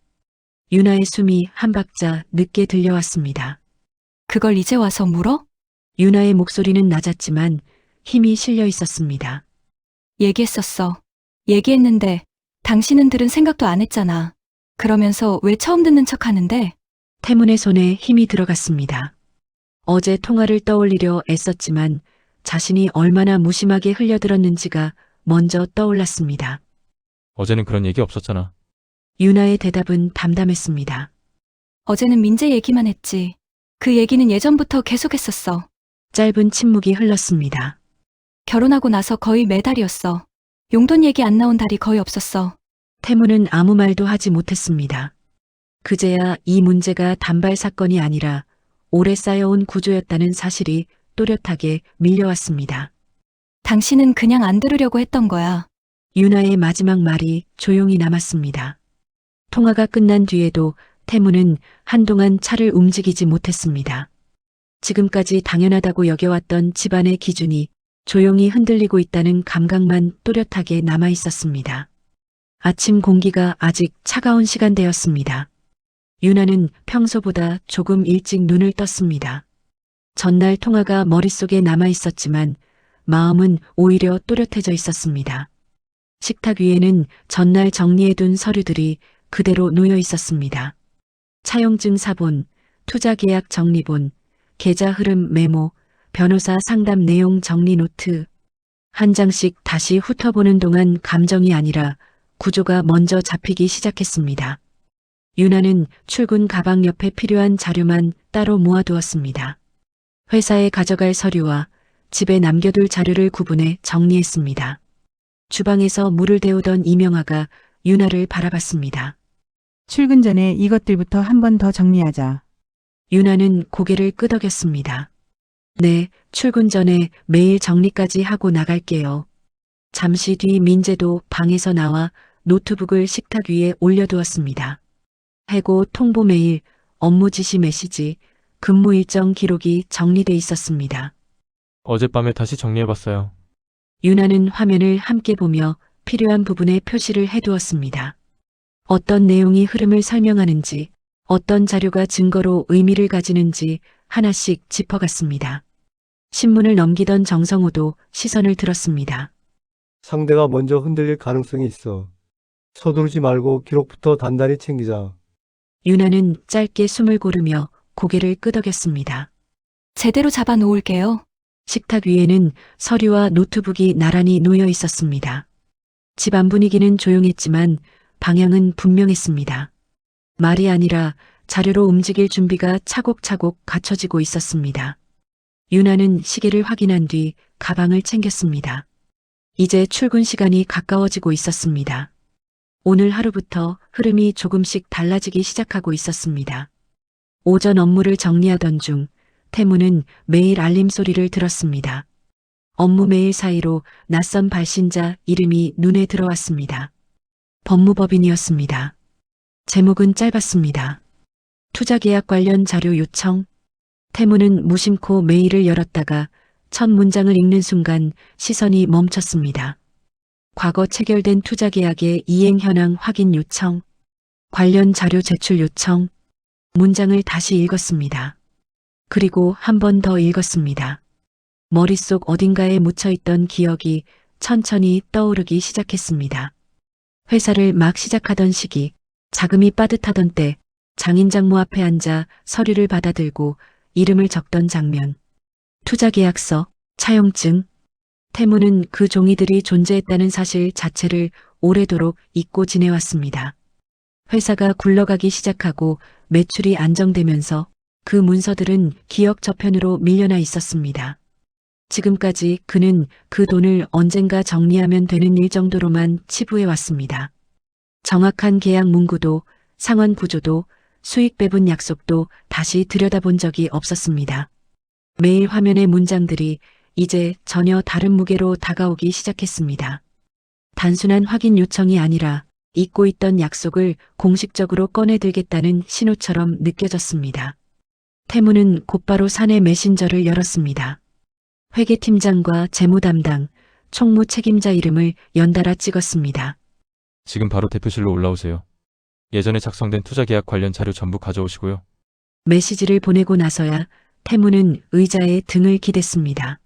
A: 유나의 숨이 한 박자 늦게 들려왔습니다.
E: 그걸 이제 와서 물어?
A: 유나의 목소리는 낮았지만 힘이 실려 있었습니다.
E: 얘기했었어. 얘기했는데 당신은 들은 생각도 안 했잖아. 그러면서 왜 처음 듣는 척 하는데?
A: 태문의 손에 힘이 들어갔습니다. 어제 통화를 떠올리려 애썼지만 자신이 얼마나 무심하게 흘려들었는지가 먼저 떠올랐습니다.
C: 어제는 그런 얘기 없었잖아.
A: 유나의 대답은 담담했습니다.
E: 어제는 민재 얘기만 했지. 그 얘기는 예전부터 계속했었어.
A: 짧은 침묵이 흘렀습니다.
E: 결혼하고 나서 거의 매달이었어. 용돈 얘기 안 나온 달이 거의 없었어.
A: 태문은 아무 말도 하지 못했습니다. 그제야 이 문제가 단발 사건이 아니라 오래 쌓여온 구조였다는 사실이 또렷하게 밀려왔습니다.
E: 당신은 그냥 안 들으려고 했던 거야.
A: 유나의 마지막 말이 조용히 남았습니다. 통화가 끝난 뒤에도 태무는 한동안 차를 움직이지 못했습니다. 지금까지 당연하다고 여겨왔던 집안의 기준이 조용히 흔들리고 있다는 감각만 또렷하게 남아 있었습니다. 아침 공기가 아직 차가운 시간대였습니다. 유나는 평소보다 조금 일찍 눈을 떴습니다. 전날 통화가 머릿속에 남아 있었지만 마음은 오히려 또렷해져 있었습니다. 식탁 위에는 전날 정리해둔 서류들이 그대로 놓여 있었습니다. 차용증 사본, 투자계약 정리본, 계좌 흐름 메모, 변호사 상담 내용 정리 노트. 한 장씩 다시 훑어보는 동안 감정이 아니라 구조가 먼저 잡히기 시작했습니다. 유나는 출근 가방 옆에 필요한 자료만 따로 모아두었습니다. 회사에 가져갈 서류와 집에 남겨둘 자료를 구분해 정리했습니다. 주방에서 물을 데우던 이명아가 유나를 바라봤습니다.
G: 출근 전에 이것들부터 한 번 더 정리하자.
A: 유나는 고개를 끄덕였습니다. 네, 출근 전에 매일 정리까지 하고 나갈게요. 잠시 뒤 민재도 방에서 나와 노트북을 식탁 위에 올려두었습니다. 해고 통보 메일, 업무 지시 메시지, 근무 일정 기록이 정리돼 있었습니다.
C: 어젯밤에 다시 정리해봤어요.
A: 유나는 화면을 함께 보며 필요한 부분에 표시를 해두었습니다. 어떤 내용이 흐름을 설명하는지, 어떤 자료가 증거로 의미를 가지는지 하나씩 짚어갔습니다. 신문을 넘기던 정성호도 시선을 들었습니다.
H: 상대가 먼저 흔들릴 가능성이 있어. 서두르지 말고 기록부터 단단히 챙기자.
A: 유나는 짧게 숨을 고르며 고개를 끄덕였습니다.
E: 제대로 잡아 놓을게요.
A: 식탁 위에는 서류와 노트북이 나란히 놓여 있었습니다. 집안 분위기는 조용했지만 방향은 분명했습니다. 말이 아니라 자료로 움직일 준비가 차곡차곡 갖춰지고 있었습니다. 유나는 시계를 확인한 뒤 가방을 챙겼습니다. 이제 출근 시간이 가까워지고 있었습니다. 오늘 하루부터 흐름이 조금씩 달라지기 시작하고 있었습니다. 오전 업무를 정리하던 중 태무는 매일 알림 소리를 들었습니다. 업무 메일 사이로 낯선 발신자 이름이 눈에 들어왔습니다. 법무법인이었습니다. 제목은 짧았습니다. 투자계약 관련 자료 요청. 태무는 무심코 메일을 열었다가 첫 문장을 읽는 순간 시선이 멈췄습니다. 과거 체결된 투자계약의 이행 현황 확인 요청. 관련 자료 제출 요청. 문장을 다시 읽었습니다. 그리고 한 번 더 읽었습니다. 머릿속 어딘가에 묻혀있던 기억이 천천히 떠오르기 시작했습니다. 회사를 막 시작하던 시기, 자금이 빠듯하던 때 장인장모 앞에 앉아 서류를 받아들고 이름을 적던 장면. 투자계약서, 차용증. 태무는 그 종이들이 존재했다는 사실 자체를 오래도록 잊고 지내왔습니다. 회사가 굴러가기 시작하고 매출이 안정되면서 그 문서들은 기억 저편으로 밀려나 있었습니다. 지금까지 그는 그 돈을 언젠가 정리하면 되는 일 정도로만 치부해 왔습니다. 정확한 계약 문구도, 상환 구조도, 수익 배분 약속도 다시 들여다본 적이 없었습니다. 매일 화면의 문장들이 이제 전혀 다른 무게로 다가오기 시작했습니다. 단순한 확인 요청이 아니라 잊고 있던 약속을 공식적으로 꺼내들겠다는 신호처럼 느껴졌습니다. 태무는 곧바로 사내 메신저를 열었습니다. 회계팀장과 재무담당, 총무 책임자 이름을 연달아 찍었습니다.
C: 지금 바로 대표실로 올라오세요. 예전에 작성된 투자계약 관련 자료 전부 가져오시고요.
A: 메시지를 보내고 나서야 태무는 의자에 등을 기댔습니다.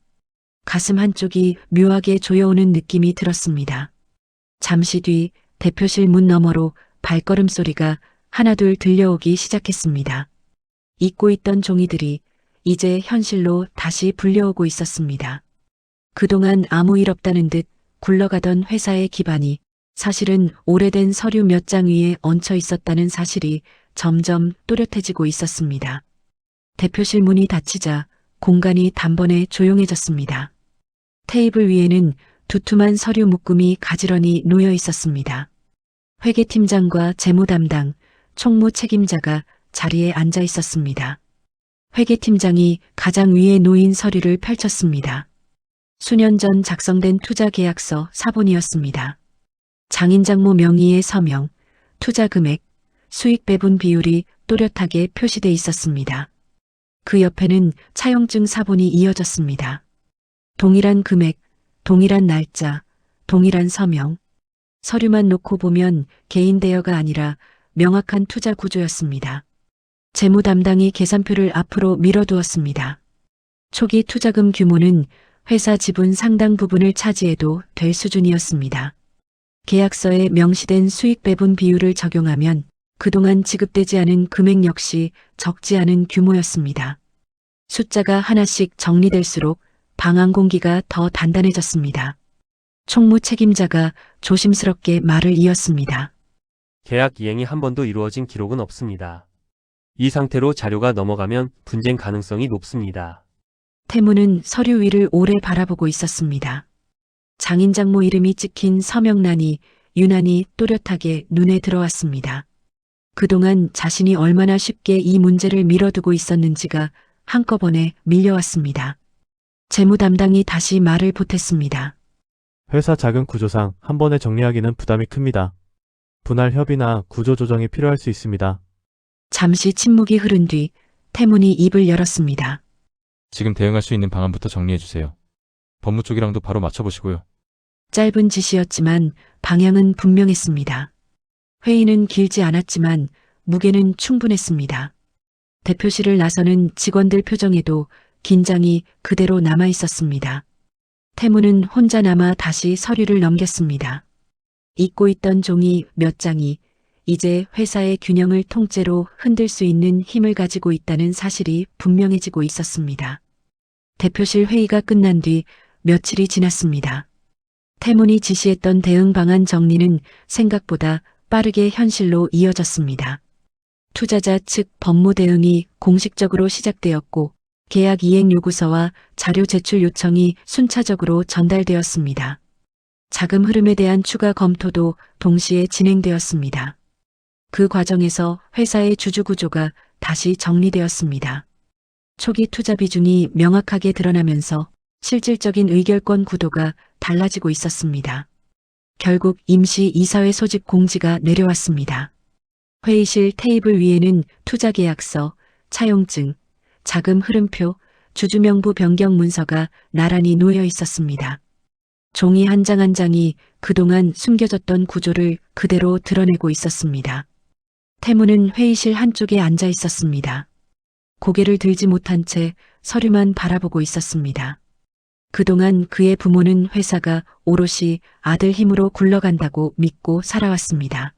A: 가슴 한쪽이 묘하게 조여오는 느낌이 들었습니다. 잠시 뒤 대표실 문 너머로 발걸음 소리가 하나둘 들려오기 시작했습니다. 잊고 있던 종이들이 이제 현실로 다시 불려오고 있었습니다. 그동안 아무 일 없다는 듯 굴러가던 회사의 기반이 사실은 오래된 서류 몇 장 위에 얹혀 있었다는 사실이 점점 또렷해지고 있었습니다. 대표실 문이 닫히자 공간이 단번에 조용해졌습니다. 테이블 위에는 두툼한 서류 묶음이 가지런히 놓여 있었습니다. 회계팀장과 재무담당, 총무 책임자가 자리에 앉아 있었습니다. 회계팀장이 가장 위에 놓인 서류를 펼쳤습니다. 수년 전 작성된 투자계약서 사본이었습니다. 장인장모 명의의 서명, 투자 금액, 수익 배분 비율이 또렷하게 표시돼 있었습니다. 그 옆에는 차용증 사본이 이어졌습니다. 동일한 금액, 동일한 날짜, 동일한 서명. 서류만 놓고 보면 개인 대여가 아니라 명확한 투자 구조였습니다. 재무 담당이 계산표를 앞으로 밀어두었습니다. 초기 투자금 규모는 회사 지분 상당 부분을 차지해도 될 수준이었습니다. 계약서에 명시된 수익 배분 비율을 적용하면 그동안 지급되지 않은 금액 역시 적지 않은 규모였습니다. 숫자가 하나씩 정리될수록 방안 공기가 더 단단해졌습니다. 총무 책임자가 조심스럽게 말을 이었습니다.
J: 계약 이행이 한 번도 이루어진 기록은 없습니다. 이 상태로 자료가 넘어가면 분쟁 가능성이 높습니다.
A: 태무는 서류 위를 오래 바라보고 있었습니다. 장인장모 이름이 찍힌 서명란이 유난히 또렷하게 눈에 들어왔습니다. 그동안 자신이 얼마나 쉽게 이 문제를 밀어두고 있었는지가 한꺼번에 밀려왔습니다. 재무 담당이 다시 말을 보탰습니다.
K: 회사 작은 구조상 한 번에 정리하기는 부담이 큽니다. 분할 협의나 구조 조정이 필요할 수 있습니다.
A: 잠시 침묵이 흐른 뒤 태문이 입을 열었습니다.
C: 지금 대응할 수 있는 방안부터 정리해주세요. 법무 쪽이랑도 바로 맞춰보시고요.
A: 짧은 지시였지만 방향은 분명했습니다. 회의는 길지 않았지만 무게는 충분했습니다. 대표실을 나서는 직원들 표정에도 긴장이 그대로 남아 있었습니다. 태무는 혼자 남아 다시 서류를 넘겼습니다. 잊고 있던 종이 몇 장이 이제 회사의 균형을 통째로 흔들 수 있는 힘을 가지고 있다는 사실이 분명해지고 있었습니다. 대표실 회의가 끝난 뒤 며칠이 지났습니다. 태문이 지시했던 대응 방안 정리는 생각보다 빠르게 현실로 이어졌습니다. 투자자 측 법무 대응이 공식적으로 시작되었고 계약 이행 요구서와 자료 제출 요청이 순차적으로 전달되었습니다. 자금 흐름에 대한 추가 검토도 동시에 진행되었습니다. 그 과정에서 회사의 주주 구조가 다시 정리되었습니다. 초기 투자 비중이 명확하게 드러나면서 실질적인 의결권 구도가 달라지고 있었습니다. 결국 임시 이사회 소집 공지가 내려왔습니다. 회의실 테이블 위에는 투자 계약서, 차용증, 자금 흐름표, 주주 명부 변경 문서가 나란히 놓여 있었습니다. 종이 한 장 한 장이 그동안 숨겨졌던 구조를 그대로 드러내고 있었습니다. 태무는 회의실 한쪽에 앉아 있었습니다. 고개를 들지 못한 채 서류만 바라보고 있었습니다. 그동안 그의 부모는 회사가 오롯이 아들 힘으로 굴러간다고 믿고 살아왔습니다.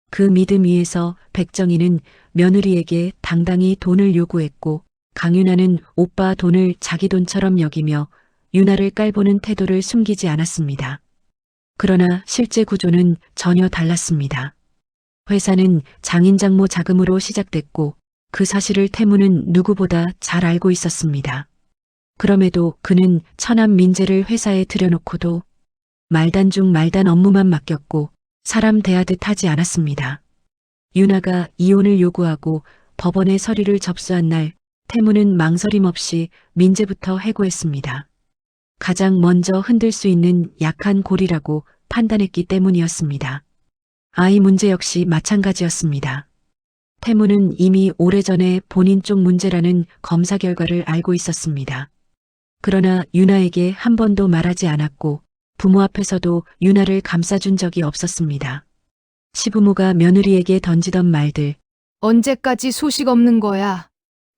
A: 그 믿음 위에서 백정희는 며느리에게 당당히 돈을 요구했고 강윤아는 오빠 돈을 자기 돈처럼 여기며 윤아를 깔보는 태도를 숨기지 않았습니다. 그러나 실제 구조는 전혀 달랐습니다. 회사는 장인장모 자금으로 시작됐고 그 사실을 태무는 누구보다 잘 알고 있었습니다. 그럼에도 그는 처남 민재를 회사에 들여놓고도 말단 중 말단 업무만 맡겼고 사람 대하듯 하지 않았습니다. 윤아가 이혼을 요구하고 법원에 서류를 접수한 날 태무는 망설임 없이 민재부터 해고했습니다. 가장 먼저 흔들 수 있는 약한 고리라고 판단했기 때문이었습니다. 아이 문제 역시 마찬가지였습니다. 태무는 이미 오래전에 본인 쪽 문제라는 검사 결과를 알고 있었습니다. 그러나 윤아에게 한 번도 말하지 않았고 부모 앞에서도 윤아를 감싸준 적이 없었습니다. 시부모가 며느리에게 던지던 말들,
B: 언제까지 소식 없는 거야?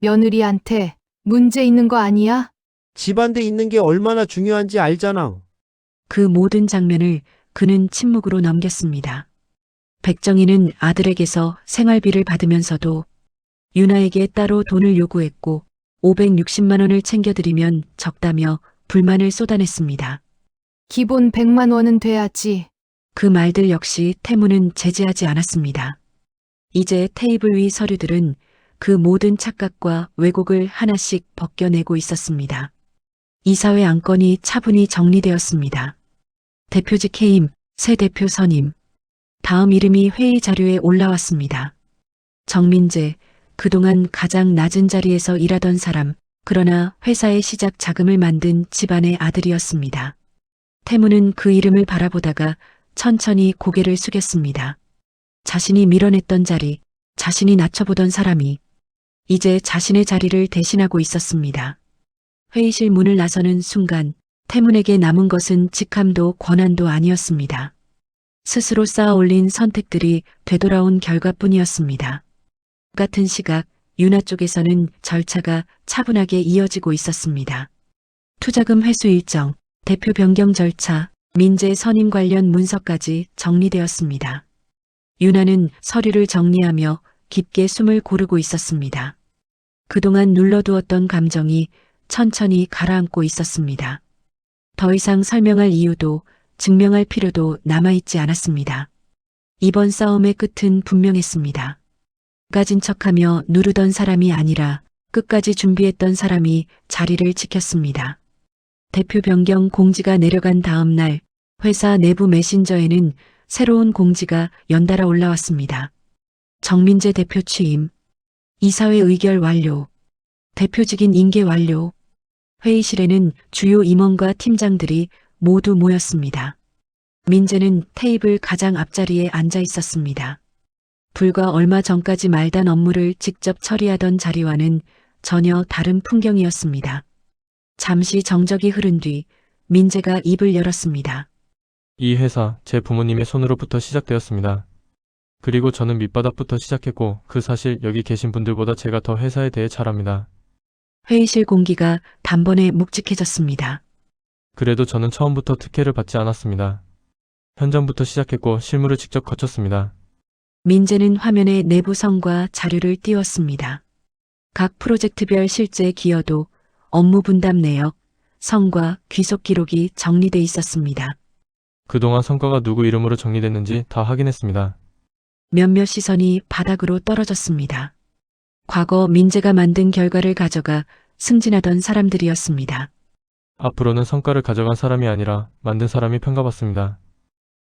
B: 며느리한테 문제 있는 거 아니야?
D: 집안데 있는 게 얼마나 중요한지 알잖아.
A: 그 모든 장면을 그는 침묵으로 넘겼습니다. 백정희는 아들에게서 생활비를 받으면서도 윤아에게 따로 돈을 요구했고 560만 원을 챙겨드리면 적다며 불만을 쏟아냈습니다.
B: 기본 100만 원은 돼야지.
A: 그 말들 역시 태무는 제지하지 않았습니다. 이제 테이블 위 서류들은 그 모든 착각과 왜곡을 하나씩 벗겨내고 있었습니다. 이사회 안건이 차분히 정리되었습니다. 대표직 해임, 새 대표 선임. 다음 이름이 회의 자료에 올라왔습니다. 정민재, 그동안 가장 낮은 자리에서 일하던 사람, 그러나 회사의 시작 자금을 만든 집안의 아들이었습니다. 태무는 그 이름을 바라보다가 천천히 고개를 숙였습니다. 자신이 밀어냈던 자리, 자신이 낮춰보던 사람이 이제 자신의 자리를 대신하고 있었습니다. 회의실 문을 나서는 순간 태문에게 남은 것은 직함도 권한도 아니었습니다. 스스로 쌓아 올린 선택들이 되돌아온 결과뿐이었습니다. 같은 시각 윤아 쪽에서는 절차가 차분하게 이어지고 있었습니다. 투자금 회수 일정, 대표 변경 절차, 민재 선임 관련 문서까지 정리되었습니다. 윤아는 서류를 정리하며 깊게 숨을 고르고 있었습니다. 그동안 눌러두었던 감정이 천천히 가라앉고 있었습니다. 더 이상 설명할 이유도 증명할 필요도 남아있지 않았습니다. 이번 싸움의 끝은 분명했습니다. 까진 척하며 누르던 사람이 아니라 끝까지 준비했던 사람이 자리를 지켰습니다. 대표 변경 공지가 내려간 다음 날 회사 내부 메신저에는 새로운 공지가 연달아 올라왔습니다. 정민재 대표 취임, 이사회 의결 완료, 대표직인 인계 완료. 회의실에는 주요 임원과 팀장들이 모두 모였습니다. 민재는 테이블 가장 앞자리에 앉아 있었습니다. 불과 얼마 전까지 말단 업무를 직접 처리하던 자리와는 전혀 다른 풍경이었습니다. 잠시 정적이 흐른 뒤 민재가 입을 열었습니다.
C: 이 회사 제 부모님의 손으로부터 시작되었습니다. 그리고 저는 밑바닥부터 시작했고 그 사실 여기 계신 분들보다 제가 더 회사에 대해 잘 압니다.
A: 회의실 공기가 단번에 묵직해졌습니다.
K: 그래도 저는 처음부터 특혜를 받지 않았습니다. 현장부터 시작했고 실무를 직접 거쳤습니다.
A: 민재는 화면에 내부 성과 자료를 띄웠습니다. 각 프로젝트별 실제 기여도, 업무 분담 내역, 성과 귀속 기록이 정리돼 있었습니다.
K: 그동안 성과가 누구 이름으로 정리됐는지 다 확인했습니다.
A: 몇몇 시선이 바닥으로 떨어졌습니다. 과거 민재가 만든 결과를 가져가 승진하던 사람들이었습니다.
K: 앞으로는 성과를 가져간 사람이 아니라 만든 사람이 평가받습니다.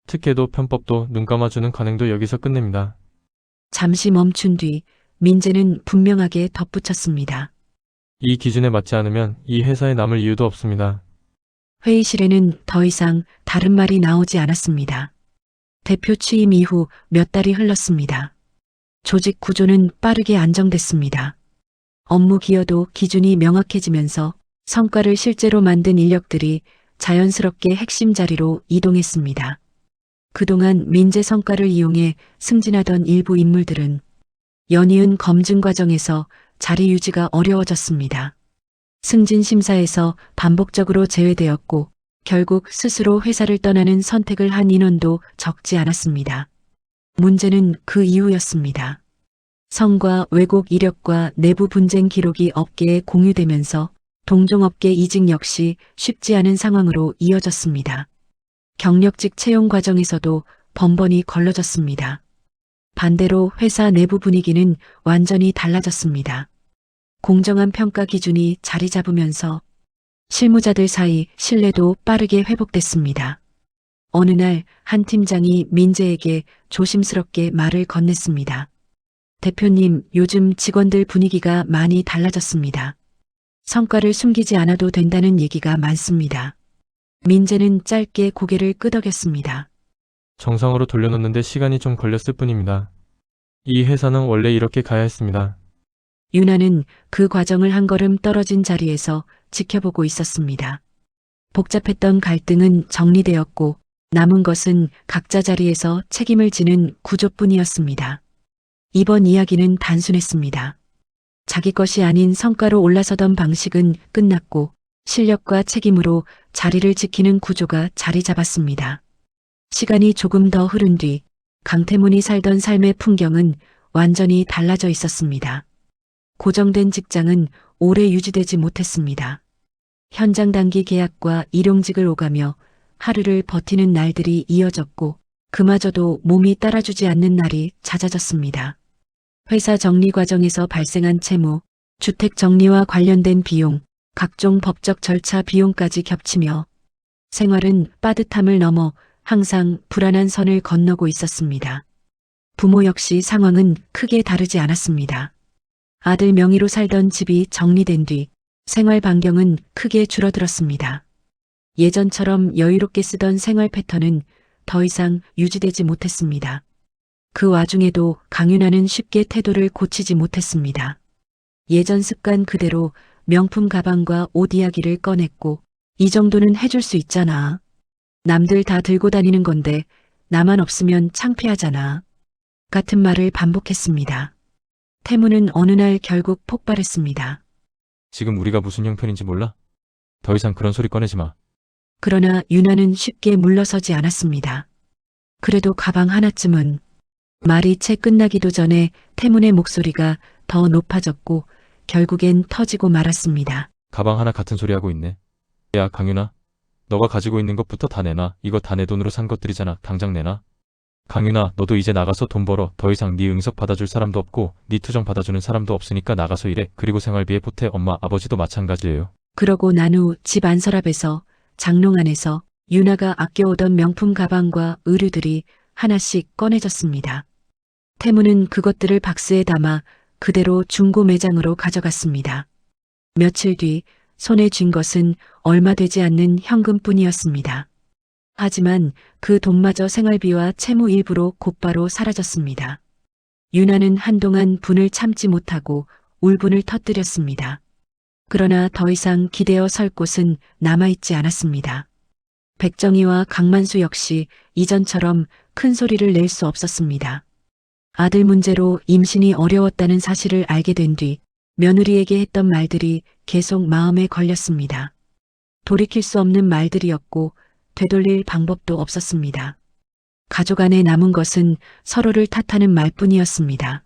K: 특혜도 편법도 눈 감아주는 관행도 여기서 끝냅니다.
A: 잠시 멈춘 뒤 민재는 분명하게 덧붙였습니다.
K: 이 기준에 맞지 않으면 이 회사에 남을 이유도 없습니다.
A: 회의실에는 더 이상 다른 말이 나오지 않았습니다. 대표 취임 이후 몇 달이 흘렀습니다. 조직 구조는 빠르게 안정됐습니다. 업무 기여도 기준이 명확해지면서 성과를 실제로 만든 인력들이 자연스럽게 핵심 자리로 이동했습니다. 그동안 민재 성과를 이용해 승진하던 일부 인물들은 연이은 검증 과정에서 자리 유지가 어려워졌습니다. 승진 심사에서 반복적으로 제외되었고 결국 스스로 회사를 떠나는 선택을 한 인원도 적지 않았습니다. 문제는 그 이유였습니다. 성과 왜곡 이력과 내부 분쟁 기록이 업계에 공유되면서 동종업계 이직 역시 쉽지 않은 상황으로 이어졌습니다. 경력직 채용 과정에서도 번번이 걸러졌습니다. 반대로 회사 내부 분위기는 완전히 달라졌습니다. 공정한 평가 기준이 자리 잡으면서 실무자들 사이 신뢰도 빠르게 회복됐습니다. 어느 날 한 팀장이 민재에게 조심스럽게 말을 건넸습니다. 대표님, 요즘 직원들 분위기가 많이 달라졌습니다. 성과를 숨기지 않아도 된다는 얘기가 많습니다. 민재는 짧게 고개를 끄덕였습니다.
K: 정상으로 돌려놓는데 시간이 좀 걸렸을 뿐입니다. 이 회사는 원래 이렇게 가야 했습니다.
A: 윤아는 그 과정을 한 걸음 떨어진 자리에서 지켜보고 있었습니다. 복잡했던 갈등은 정리되었고 남은 것은 각자 자리에서 책임을 지는 구조뿐이었습니다. 이번 이야기는 단순했습니다. 자기 것이 아닌 성과로 올라서던 방식은 끝났고 실력과 책임으로 자리를 지키는 구조가 자리 잡았습니다. 시간이 조금 더 흐른 뒤 강태문이 살던 삶의 풍경은 완전히 달라져 있었습니다. 고정된 직장은 오래 유지되지 못했습니다. 현장 단기 계약과 일용직을 오가며 하루를 버티는 날들이 이어졌고 그마저도 몸이 따라주지 않는 날이 잦아졌습니다. 회사 정리 과정에서 발생한 채무, 주택 정리와 관련된 비용, 각종 법적 절차 비용까지 겹치며 생활은 빠듯함을 넘어 항상 불안한 선을 건너고 있었습니다. 부모 역시 상황은 크게 다르지 않았습니다. 아들 명의로 살던 집이 정리된 뒤 생활 반경은 크게 줄어들었습니다. 예전처럼 여유롭게 쓰던 생활 패턴은 더 이상 유지되지 못했습니다. 그 와중에도 강윤아는 쉽게 태도를 고치지 못했습니다. 예전 습관 그대로 명품 가방과 옷 이야기를 꺼냈고 이 정도는 해줄 수 있잖아. 남들 다 들고 다니는 건데 나만 없으면 창피하잖아. 같은 말을 반복했습니다. 태무는 어느 날 결국 폭발했습니다.
C: 지금 우리가 무슨 형편인지 몰라? 더 이상 그런 소리 꺼내지 마.
A: 그러나 윤아는 쉽게 물러서지 않았습니다. 그래도 가방 하나쯤은. 말이 채 끝나기도 전에 태문의 목소리가 더 높아졌고 결국엔 터지고 말았습니다.
C: 가방 하나 같은 소리 하고 있네. 야, 강윤아. 너가 가지고 있는 것부터 다 내놔. 이거 다 내 돈으로 산 것들이잖아. 당장 내놔. 강윤아, 너도 이제 나가서 돈 벌어. 더 이상 네 응석 받아줄 사람도 없고 네 투정 받아주는 사람도 없으니까 나가서 일해. 그리고 생활비에 보태. 엄마, 아버지도 마찬가지예요.
A: 그러고 난 후 집 안서랍에서 장롱 안에서 윤아가 아껴오던 명품 가방과 의류들이 하나씩 꺼내졌습니다. 태무는 그것들을 박스에 담아 그대로 중고 매장으로 가져갔습니다. 며칠 뒤 손에 쥔 것은 얼마 되지 않는 현금뿐이었습니다. 하지만 그 돈마저 생활비와 채무 일부로 곧바로 사라졌습니다. 윤아는 한동안 분을 참지 못하고 울분을 터뜨렸습니다. 그러나 더 이상 기대어 설 곳은 남아있지 않았습니다. 백정희와 강만수 역시 이전처럼 큰 소리를 낼 수 없었습니다. 아들 문제로 임신이 어려웠다는 사실을 알게 된 뒤 며느리에게 했던 말들이 계속 마음에 걸렸습니다. 돌이킬 수 없는 말들이었고 되돌릴 방법도 없었습니다. 가족 안에 남은 것은 서로를 탓하는 말뿐이었습니다.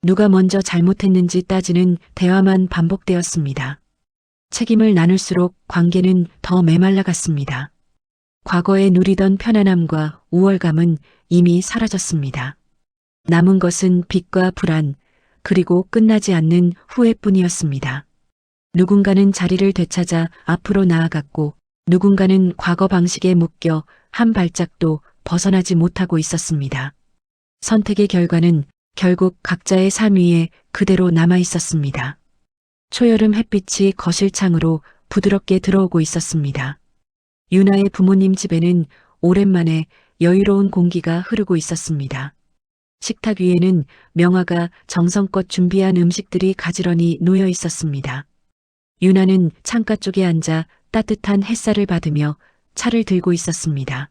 A: 누가 먼저 잘못했는지 따지는 대화만 반복되었습니다. 책임을 나눌수록 관계는 더 메말라갔습니다. 과거에 누리던 편안함과 우월감은 이미 사라졌습니다. 남은 것은 빚과 불안, 그리고 끝나지 않는 후회뿐이었습니다. 누군가는 자리를 되찾아 앞으로 나아갔고 누군가는 과거 방식에 묶여 한 발짝도 벗어나지 못하고 있었습니다. 선택의 결과는 결국 각자의 삶 위에 그대로 남아 있었습니다. 초여름 햇빛이 거실 창으로 부드럽게 들어오고 있었습니다. 유나의 부모님 집에는 오랜만에 여유로운 공기가 흐르고 있었습니다. 식탁 위에는 명화가 정성껏 준비한 음식들이 가지런히 놓여 있었습니다. 유나는 창가 쪽에 앉아 따뜻한 햇살을 받으며 차를 들고 있었습니다.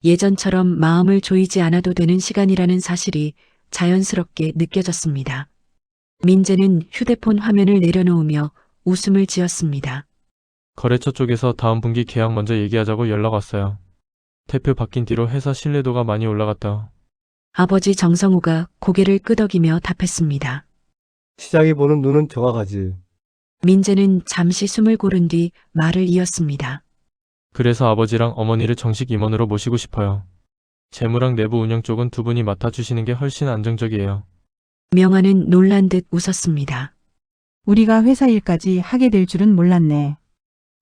A: 예전처럼 마음을 조이지 않아도 되는 시간이라는 사실이 자연스럽게 느껴졌습니다. 민재는 휴대폰 화면을 내려놓으며 웃음을 지었습니다.
K: 거래처 쪽에서 다음 분기 계약 먼저 얘기하자고 연락 왔어요. 대표 바뀐 뒤로 회사 신뢰도가 많이 올라갔다.
A: 아버지 정성우가 고개를 끄덕이며 답했습니다.
H: 시장이 보는 눈은 정확하지.
A: 민재는 잠시 숨을 고른 뒤 말을 이었습니다.
K: 그래서 아버지랑 어머니를 정식 임원으로 모시고 싶어요. 재무랑 내부 운영 쪽은 두 분이 맡아주시는 게 훨씬 안정적이에요.
A: 명화는 놀란 듯 웃었습니다.
G: 우리가 회사 일까지 하게 될 줄은 몰랐네.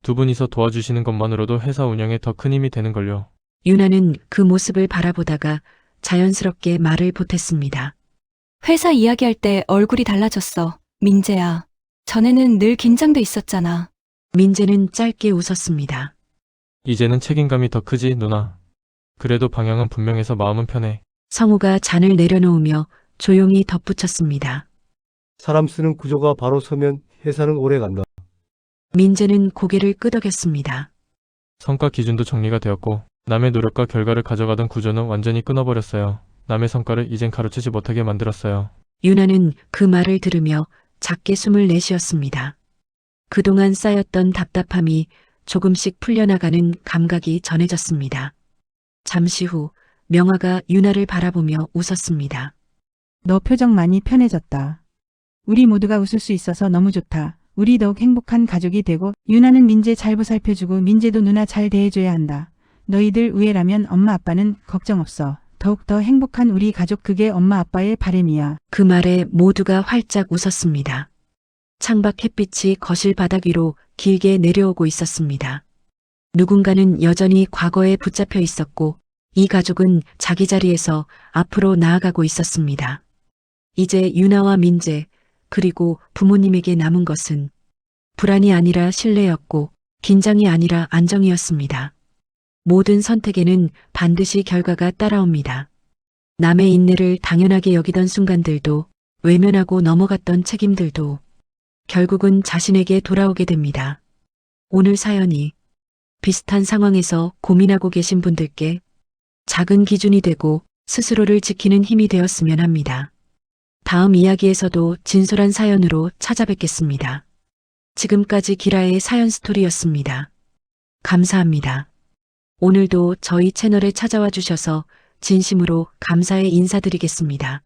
K: 두 분이서 도와주시는 것만으로도 회사 운영에 더 큰 힘이 되는걸요.
A: 유나는 그 모습을 바라보다가 자연스럽게 말을 보탰습니다.
E: 회사 이야기할 때 얼굴이 달라졌어. 민재야. 전에는 늘 긴장돼 있었잖아.
A: 민재는 짧게 웃었습니다.
K: 이제는 책임감이 더 크지, 누나. 그래도 방향은 분명해서 마음은 편해.
A: 성우가 잔을 내려놓으며 조용히 덧붙였습니다.
H: 사람 쓰는 구조가 바로 서면 회사는 오래 간다.
A: 민재는 고개를 끄덕였습니다.
K: 성과 기준도 정리가 되었고 남의 노력과 결과를 가져가던 구조는 완전히 끊어버렸어요. 남의 성과를 이젠 가르치지 못하게 만들었어요.
A: 유나는 그 말을 들으며 작게 숨을 내쉬었습니다. 그동안 쌓였던 답답함이 조금씩 풀려나가는 감각이 전해졌습니다. 잠시 후 명화가 유나를 바라보며 웃었습니다.
G: 너 표정 많이 편해졌다. 우리 모두가 웃을 수 있어서 너무 좋다. 우리 더욱 행복한 가족이 되고 유나는 민재 잘 보살펴주고 민재도 누나 잘 대해줘야 한다. 너희들 우애라면 엄마 아빠는 걱정 없어. 더욱더 행복한 우리 가족 그게 엄마 아빠의 바람이야.
A: 그 말에 모두가 활짝 웃었습니다. 창밖 햇빛이 거실 바닥 위로 길게 내려오고 있었습니다. 누군가는 여전히 과거에 붙잡혀 있었고 이 가족은 자기 자리에서 앞으로 나아가고 있었습니다. 이제 유나와 민재 그리고 부모님에게 남은 것은 불안이 아니라 신뢰였고 긴장이 아니라 안정이었습니다. 모든 선택에는 반드시 결과가 따라옵니다. 남의 인내를 당연하게 여기던 순간들도 외면하고 넘어갔던 책임들도 결국은 자신에게 돌아오게 됩니다. 오늘 사연이 비슷한 상황에서 고민하고 계신 분들께 작은 기준이 되고 스스로를 지키는 힘이 되었으면 합니다. 다음 이야기에서도 진솔한 사연으로 찾아뵙겠습니다. 지금까지 기라의 사연 스토리였습니다. 감사합니다. 오늘도 저희 채널에 찾아와 주셔서 진심으로 감사의 인사드리겠습니다.